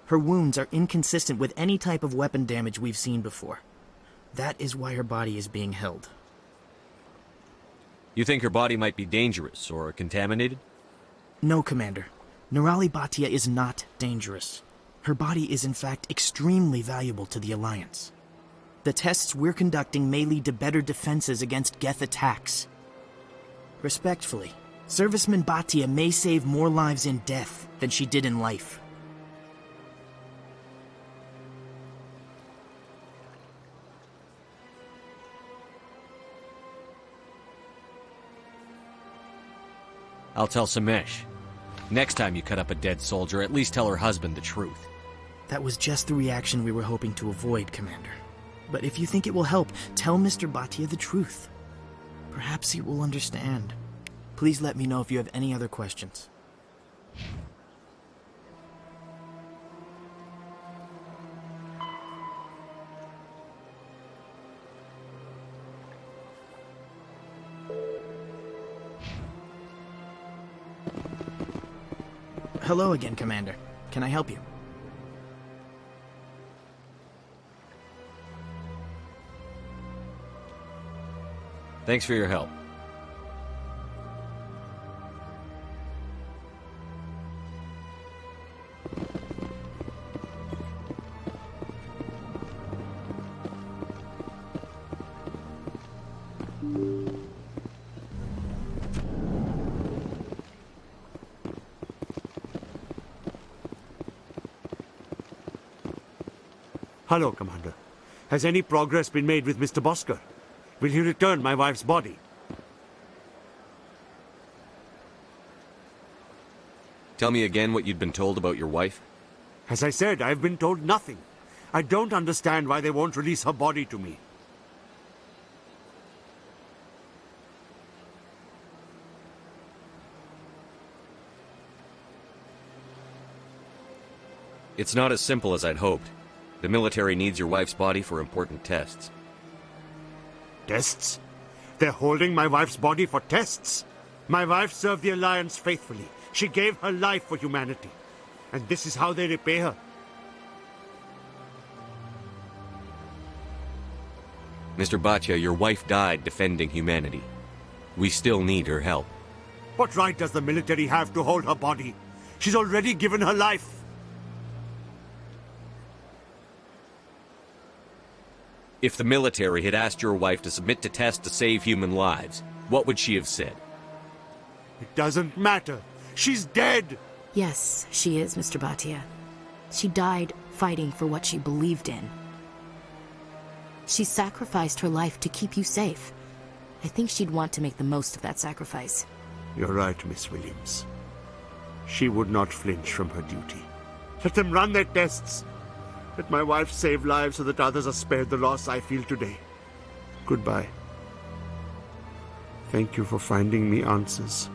Her wounds are inconsistent with any type of weapon damage we've seen before. That is why her body is being held. You think her body might be dangerous or contaminated? No, Commander. Nirali Bhatia is not dangerous. Her body is in fact extremely valuable to the Alliance. The tests we're conducting may lead to better defenses against Geth attacks. Respectfully, Serviceman Bhatia may save more lives in death than she did in life. I'll tell Samesh. Next time you cut up a dead soldier, at least tell her husband the truth. That was just the reaction we were hoping to avoid, Commander. But if you think it will help, tell Mr. Bhatia the truth. Perhaps he will understand. Please let me know if you have any other questions. Hello again, Commander. Can I help you? Thanks for your help. Hello, Commander. Has any progress been made with Mr. Bosker? Will he return my wife's body? Tell me again what you'd been told about your wife? As I said, I've been told nothing. I don't understand why they won't release her body to me. It's not as simple as I'd hoped. The military needs your wife's body for important tests. Tests? They're holding my wife's body for tests? My wife served the Alliance faithfully. She gave her life for humanity. And this is how they repay her. Mr. Bhatia, your wife died defending humanity. We still need her help. What right does the military have to hold her body? She's already given her life. If the military had asked your wife to submit to tests to save human lives, what would she have said? It doesn't matter. She's dead! Yes, she is, Mr. Bhatia. She died fighting for what she believed in. She sacrificed her life to keep you safe. I think she'd want to make the most of that sacrifice. You're right, Miss Williams. She would not flinch from her duty. Let them run their tests. Let my wife save lives so that others are spared the loss I feel today. Goodbye. Thank you for finding me answers.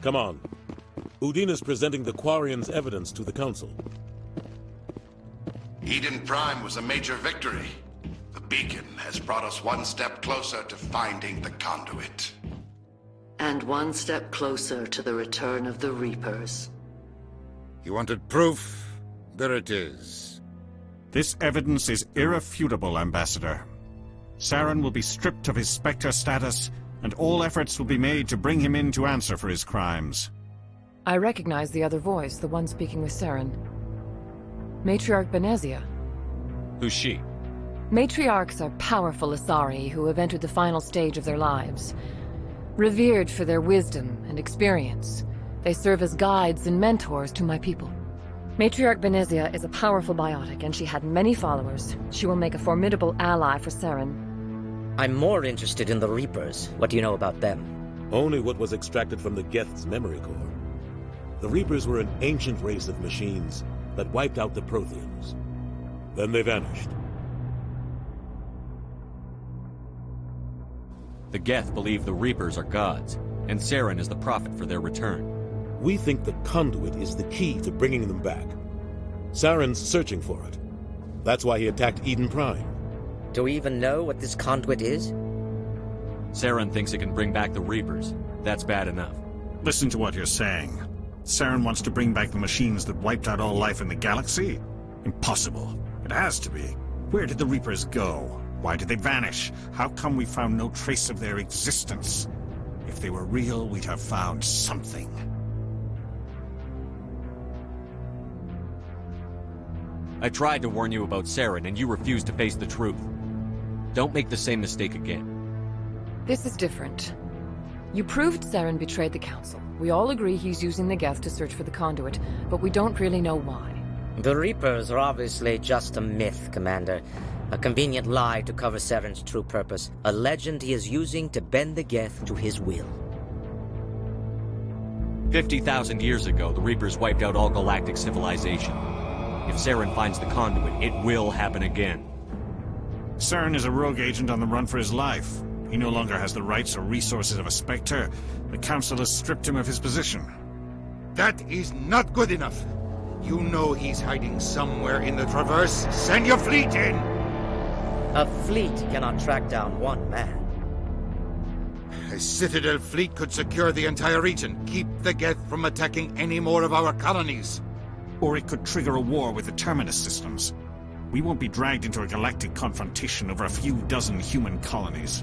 Come on. Udina's presenting the Quarians' evidence to the Council. Eden Prime was a major victory. The beacon has brought us one step closer to finding the conduit. And one step closer to the return of the Reapers. You wanted proof? There it is. This evidence is irrefutable, Ambassador. Saren will be stripped of his Spectre status, and all efforts will be made to bring him in to answer for his crimes. I recognize the other voice, the one speaking with Saren. Matriarch Benezia. Who's she? Matriarchs are powerful Asari who have entered the final stage of their lives. Revered for their wisdom and experience, they serve as guides and mentors to my people. Matriarch Benezia is a powerful biotic, and she had many followers. She will make a formidable ally for Saren. I'm more interested in the Reapers. What do you know about them? Only what was extracted from the Geth's memory core. The Reapers were an ancient race of machines that wiped out the Protheans. Then they vanished. The Geth believe the Reapers are gods, and Saren is the prophet for their return. We think the conduit is the key to bringing them back. Saren's searching for it. That's why he attacked Eden Prime. Do we even know what this conduit is? Saren thinks it can bring back the Reapers. That's bad enough. Listen to what you're saying. Saren wants to bring back the machines that wiped out all life in the galaxy? Impossible. It has to be. Where did the Reapers go? Why did they vanish? How come we found no trace of their existence? If they were real, we'd have found something. I tried to warn you about Saren, and you refused to face the truth. Don't make the same mistake again. This is different. You proved Saren betrayed the Council. We all agree he's using the Geth to search for the conduit, but we don't really know why. The Reapers are obviously just a myth, Commander. A convenient lie to cover Saren's true purpose. A legend he is using to bend the Geth to his will. 50,000 years ago, the Reapers wiped out all galactic civilization. If Saren finds the conduit, it will happen again. Saren is a rogue agent on the run for his life. He no longer has the rights or resources of a Spectre. The Council has stripped him of his position. That is not good enough. You know he's hiding somewhere in the Traverse. Send your fleet in! A fleet cannot track down one man. A Citadel fleet could secure the entire region, keep the Geth from attacking any more of our colonies. Or it could trigger a war with the Terminus systems. We won't be dragged into a galactic confrontation over a few dozen human colonies.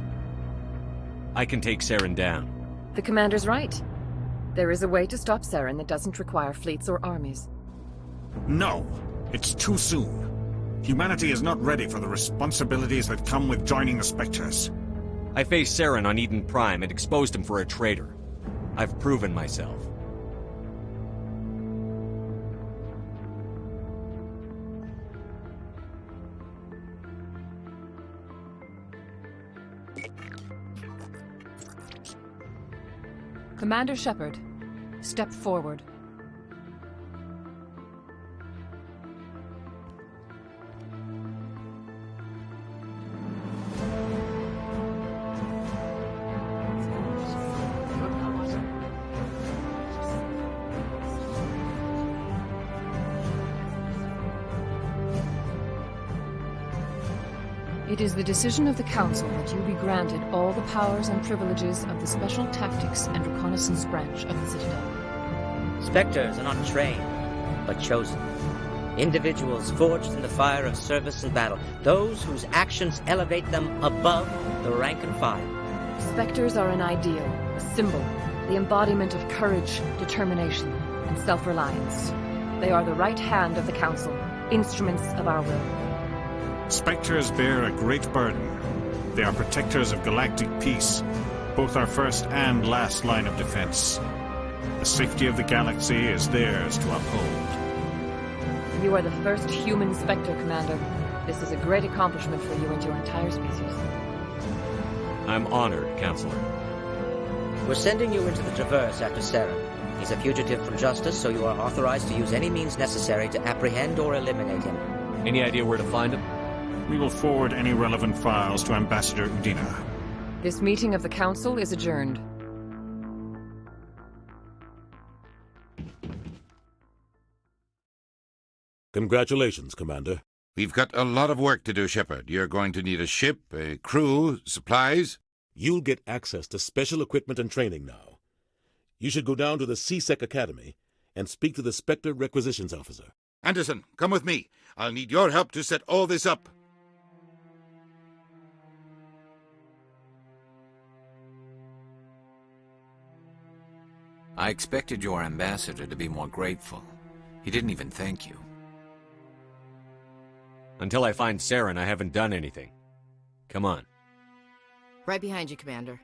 I can take Saren down. The Commander's right. There is a way to stop Saren that doesn't require fleets or armies. No, it's too soon. Humanity is not ready for the responsibilities that come with joining the Spectres. I faced Saren on Eden Prime and exposed him for a traitor. I've proven myself. Commander Shepard, step forward. It is the decision of the Council that you be granted all the powers and privileges of the Special Tactics and Reconnaissance branch of the Citadel. Spectres are not trained, but chosen. Individuals forged in the fire of service and battle. Those whose actions elevate them above the rank and file. Spectres are an ideal, a symbol, the embodiment of courage, determination, and self-reliance. They are the right hand of the Council, instruments of our will. Spectres bear a great burden. They are protectors of galactic peace, both our first and last line of defense. The safety of the galaxy is theirs to uphold. You are the first human Spectre, Commander. This is a great accomplishment for you and your entire species. I'm honored, Counselor. We're sending you into the Traverse after Saren. He's a fugitive from justice, so you are authorized to use any means necessary to apprehend or eliminate him. Any idea where to find him? We will forward any relevant files to Ambassador Udina. This meeting of the Council is adjourned. Congratulations, Commander. We've got a lot of work to do, Shepard. You're going to need a ship, a crew, supplies. You'll get access to special equipment and training now. You should go down to the C-Sec Academy and speak to the Spectre Requisitions Officer. Anderson, come with me. I'll need your help to set all this up. I expected your ambassador to be more grateful. He didn't even thank you. Until I find Saren, I haven't done anything. Come on. Right behind you, Commander.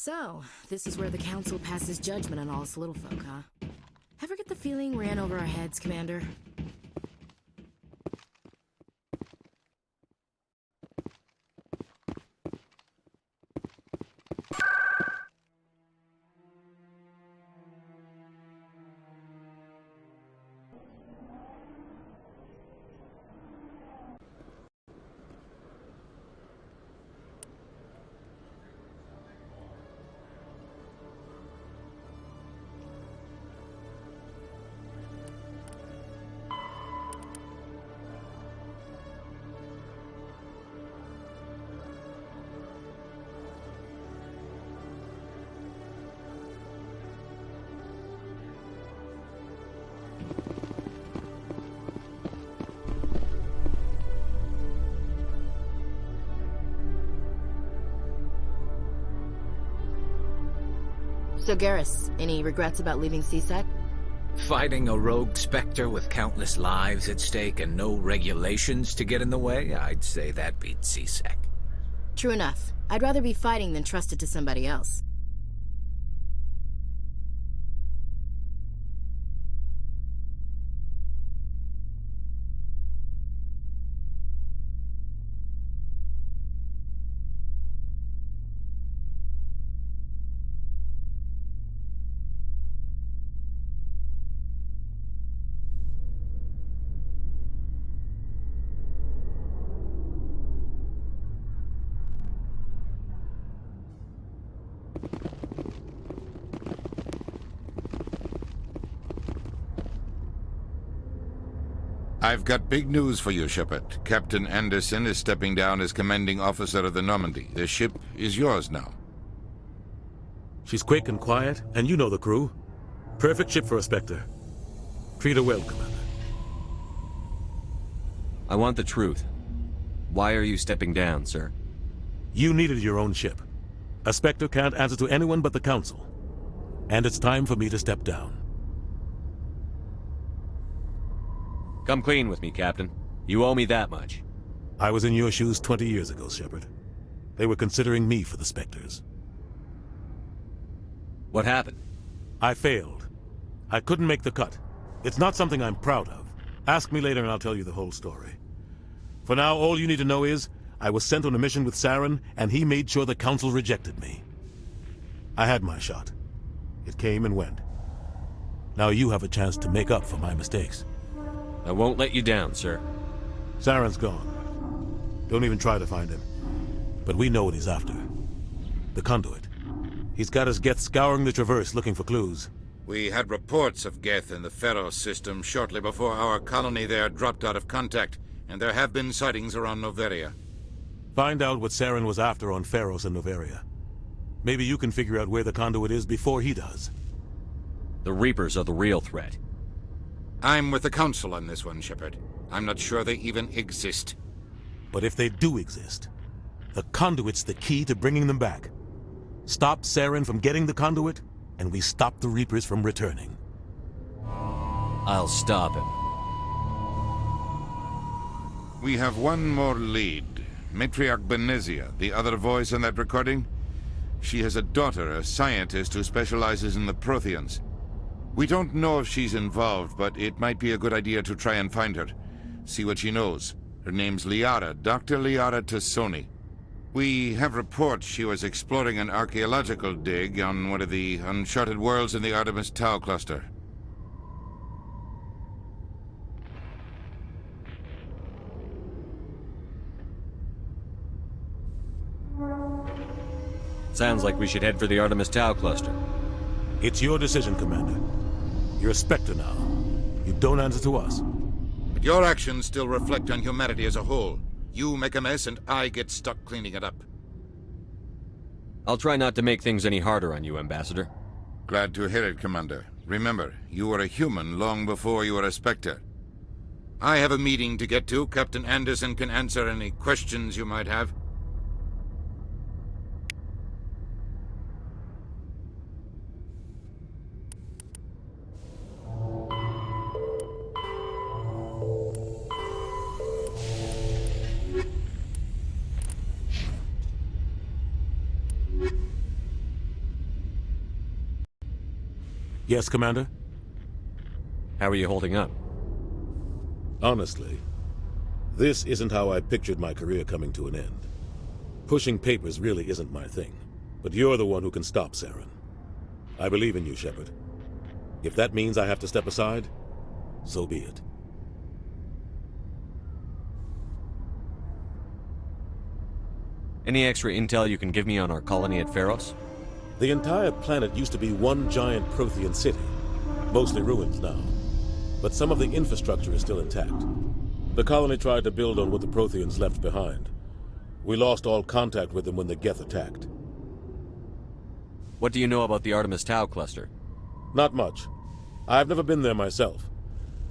So, this is where the Council passes judgment on all us little folk, huh? Ever get the feeling we're in over our heads, Commander? So, Garrus, any regrets about leaving C-Sec? Fighting a rogue Spectre with countless lives at stake and no regulations to get in the way? I'd say that beats C-Sec. True enough. I'd rather be fighting than trusted to somebody else. I've got big news for you, Shepard. Captain Anderson is stepping down as commanding officer of the Normandy. The ship is yours now. She's quick and quiet, and you know the crew. Perfect ship for a Spectre. Treat her well, Commander. I want the truth. Why are you stepping down, sir? You needed your own ship. A Spectre can't answer to anyone but the Council. And it's time for me to step down. Come clean with me, Captain. You owe me that much. I was in your shoes 20 years ago, Shepard. They were considering me for the Spectres. What happened? I failed. I couldn't make the cut. It's not something I'm proud of. Ask me later and I'll tell you the whole story. For now, all you need to know is, I was sent on a mission with Saren, and he made sure the Council rejected me. I had my shot. It came and went. Now you have a chance to make up for my mistakes. I won't let you down, sir. Saren's gone. Don't even try to find him. But we know what he's after. The Conduit. He's got his Geth scouring the Traverse looking for clues. We had reports of Geth in the Pharos system shortly before our colony there dropped out of contact, and there have been sightings around Noveria. Find out what Saren was after on Pharos and Noveria. Maybe you can figure out where the conduit is before he does. The Reapers are the real threat. I'm with the Council on this one, Shepard. I'm not sure they even exist. But if they do exist, the conduit's the key to bringing them back. Stop Saren from getting the conduit, and we stop the Reapers from returning. I'll stop him. We have one more lead. Matriarch Benezia, the other voice in that recording. She has a daughter, a scientist who specializes in the Protheans. We don't know if she's involved, but it might be a good idea to try and find her. See what she knows. Her name's Liara, Dr. Liara Tassoni. We have reports she was exploring an archaeological dig on one of the uncharted worlds in the Artemis Tau cluster. Sounds like we should head for the Artemis Tau cluster. It's your decision, Commander. You're a Spectre now. You don't answer to us. But your actions still reflect on humanity as a whole. You make a mess and I get stuck cleaning it up. I'll try not to make things any harder on you, Ambassador. Glad to hear it, Commander. Remember, you were a human long before you were a Spectre. I have a meeting to get to. Captain Anderson can answer any questions you might have. Yes, Commander? How are you holding up? Honestly, this isn't how I pictured my career coming to an end. Pushing papers really isn't my thing, but you're the one who can stop Saren. I believe in you, Shepard. If that means I have to step aside, so be it. Any extra intel you can give me on our colony at Pharos? The entire planet used to be one giant Prothean city, mostly ruins now. But some of the infrastructure is still intact. The colony tried to build on what the Protheans left behind. We lost all contact with them when the Geth attacked. What do you know about the Artemis Tau cluster? Not much. I've never been there myself.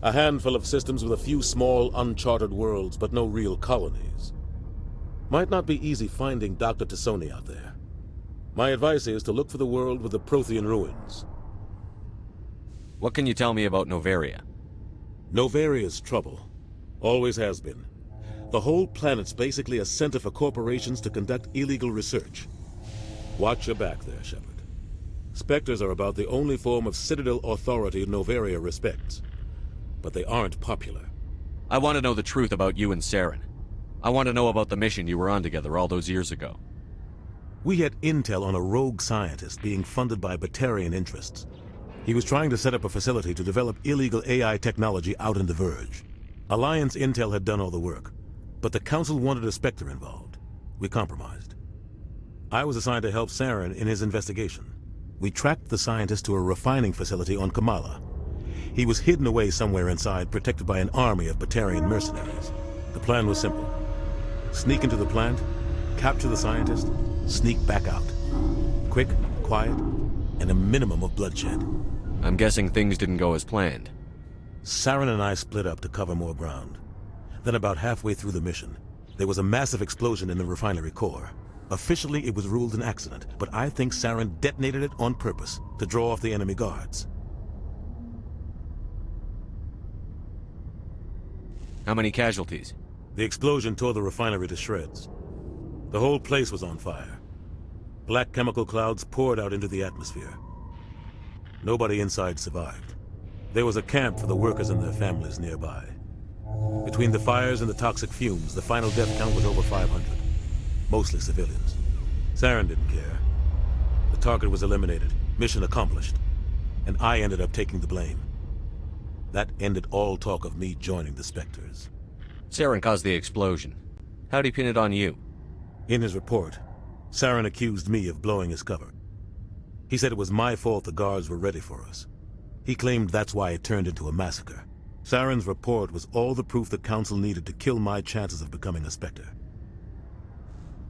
A handful of systems with a few small, uncharted worlds, but no real colonies. Might not be easy finding Dr. Tassoni out there. My advice is to look for the world with the Prothean ruins. What can you tell me about Noveria? Noveria's trouble. Always has been. The whole planet's basically a center for corporations to conduct illegal research. Watch your back there, Shepard. Spectres are about the only form of Citadel authority Noveria respects. But they aren't popular. I want to know the truth about you and Saren. I want to know about the mission you were on together all those years ago. We had intel on a rogue scientist being funded by Batarian interests. He was trying to set up a facility to develop illegal AI technology out in the Verge. Alliance intel had done all the work, but the Council wanted a Spectre involved. We compromised. I was assigned to help Saren in his investigation. We tracked the scientist to a refining facility on Kamala. He was hidden away somewhere inside, protected by an army of Batarian mercenaries. The plan was simple. Sneak into the plant, capture the scientist, sneak back out. Quick, quiet, and a minimum of bloodshed. I'm guessing things didn't go as planned. Saren and I split up to cover more ground. Then about halfway through the mission, there was a massive explosion in the refinery core. Officially, it was ruled an accident, but I think Saren detonated it on purpose to draw off the enemy guards. How many casualties? The explosion tore the refinery to shreds. The whole place was on fire. Black chemical clouds poured out into the atmosphere. Nobody inside survived. There was a camp for the workers and their families nearby. Between the fires and the toxic fumes, the final death count was over 500. Mostly civilians. Saren didn't care. The target was eliminated, mission accomplished. And I ended up taking the blame. That ended all talk of me joining the Spectres. Saren caused the explosion. How'd he pin it on you? In his report, Saren accused me of blowing his cover. He said it was my fault the guards were ready for us. He claimed that's why it turned into a massacre. Saren's report was all the proof the Council needed to kill my chances of becoming a Spectre.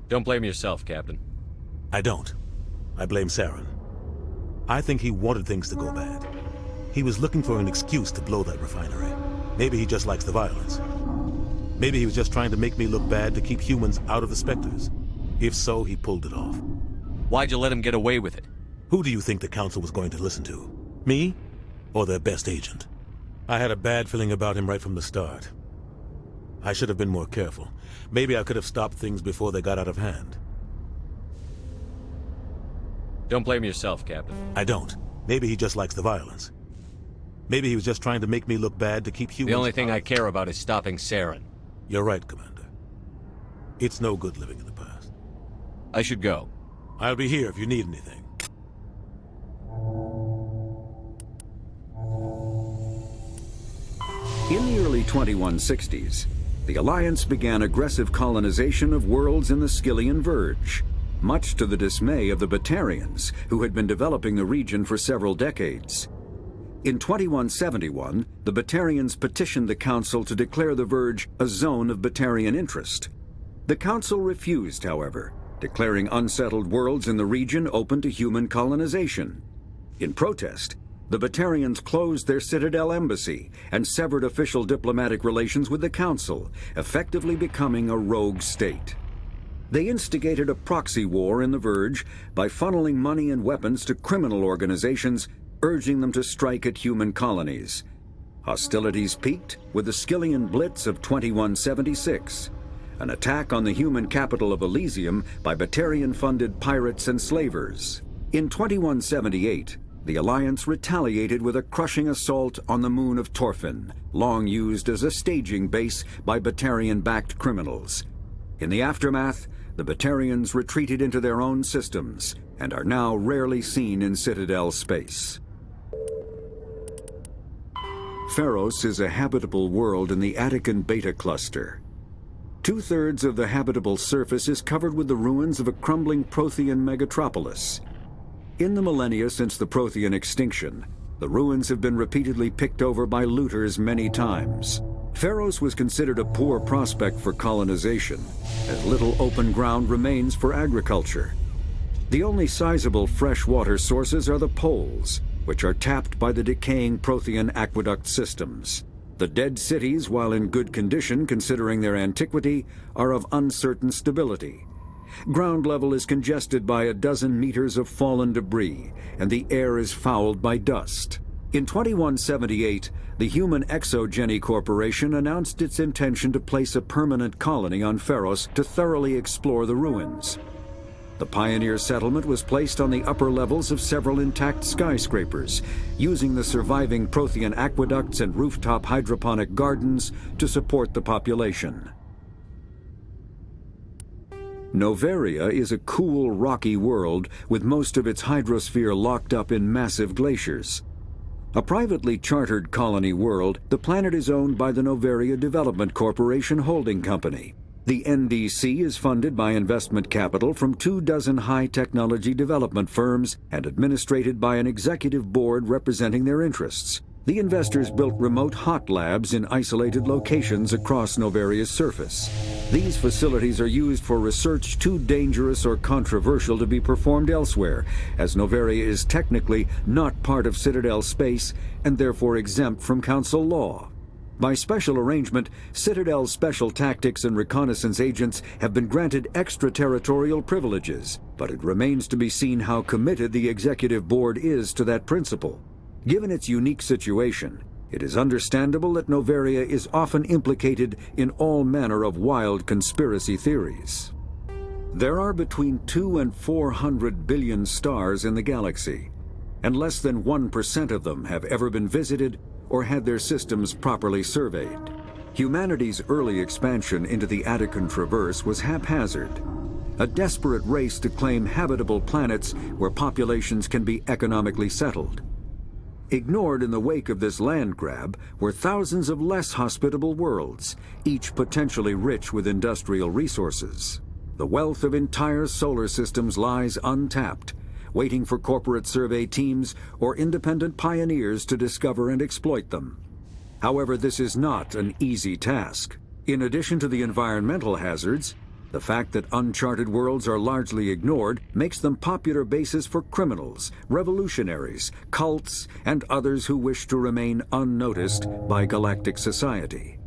Don't blame yourself, Captain. I don't. I blame Saren. I think he wanted things to go bad. He was looking for an excuse to blow that refinery. Maybe he just likes the violence. Maybe he was just trying to make me look bad to keep humans out of the Spectres. If so, he pulled it off. Why'd you let him get away with it? Who do you think the Council was going to listen to? Me? Or their best agent? I had a bad feeling about him right from the start. I should have been more careful. Maybe I could have stopped things before they got out of hand. Don't blame yourself, Captain. I don't. Maybe he just likes the violence. Maybe he was just trying to make me look bad to keep humans... The only thing I care about is stopping Saren. You're right, Commander. It's no good living in the past. I should go. I'll be here if you need anything. In the early 2160s, the Alliance began aggressive colonization of worlds in the Skyllian Verge, much to the dismay of the Batarians, who had been developing the region for several decades. In 2171, the Batarians petitioned the Council to declare the Verge a zone of Batarian interest. The Council refused, however, declaring unsettled worlds in the region open to human colonization. In protest, the Batarians closed their Citadel embassy and severed official diplomatic relations with the Council, effectively becoming a rogue state. They instigated a proxy war in the Verge by funneling money and weapons to criminal organizations, urging them to strike at human colonies. Hostilities peaked with the Skyllian Blitz of 2176, an attack on the human capital of Elysium by Batarian-funded pirates and slavers. In 2178, the Alliance retaliated with a crushing assault on the moon of Torfin, long used as a staging base by Batarian-backed criminals. In the aftermath, the Batarians retreated into their own systems and are now rarely seen in Citadel space. Pharos is a habitable world in the Attican Beta Cluster. Two-thirds of the habitable surface is covered with the ruins of a crumbling Prothean megatropolis. In the millennia since the Prothean extinction, the ruins have been repeatedly picked over by looters many times. Pharos was considered a poor prospect for colonization, as little open ground remains for agriculture. The only sizable freshwater sources are the poles, which are tapped by the decaying Prothean aqueduct systems. The dead cities, while in good condition considering their antiquity, are of uncertain stability. Ground level is congested by a dozen meters of fallen debris, and the air is fouled by dust. In 2178, the Human Exogeny Corporation announced its intention to place a permanent colony on Pharos to thoroughly explore the ruins. The pioneer settlement was placed on the upper levels of several intact skyscrapers, using the surviving Prothean aqueducts and rooftop hydroponic gardens to support the population. Noveria is a cool, rocky world with most of its hydrosphere locked up in massive glaciers. A privately chartered colony world, the planet is owned by the Noveria Development Corporation Holding Company. The NDC is funded by investment capital from 24 high-technology development firms and administrated by an executive board representing their interests. The investors built remote hot labs in isolated locations across Noveria's surface. These facilities are used for research too dangerous or controversial to be performed elsewhere, as Noveria is technically not part of Citadel space and therefore exempt from Council law. By special arrangement, Citadel's special tactics and reconnaissance agents have been granted extraterritorial privileges, but it remains to be seen how committed the Executive Board is to that principle. Given its unique situation, it is understandable that Noveria is often implicated in all manner of wild conspiracy theories. There are between 200 and 400 billion stars in the galaxy, and less than 1% of them have ever been visited or had their systems properly surveyed. Humanity's early expansion into the Attican Traverse was haphazard, a desperate race to claim habitable planets where populations can be economically settled. Ignored in the wake of this land grab were thousands of less hospitable worlds, each potentially rich with industrial resources. The wealth of entire solar systems lies untapped, waiting for corporate survey teams or independent pioneers to discover and exploit them. However, this is not an easy task. In addition to the environmental hazards, the fact that uncharted worlds are largely ignored makes them popular bases for criminals, revolutionaries, cults, and others who wish to remain unnoticed by galactic society.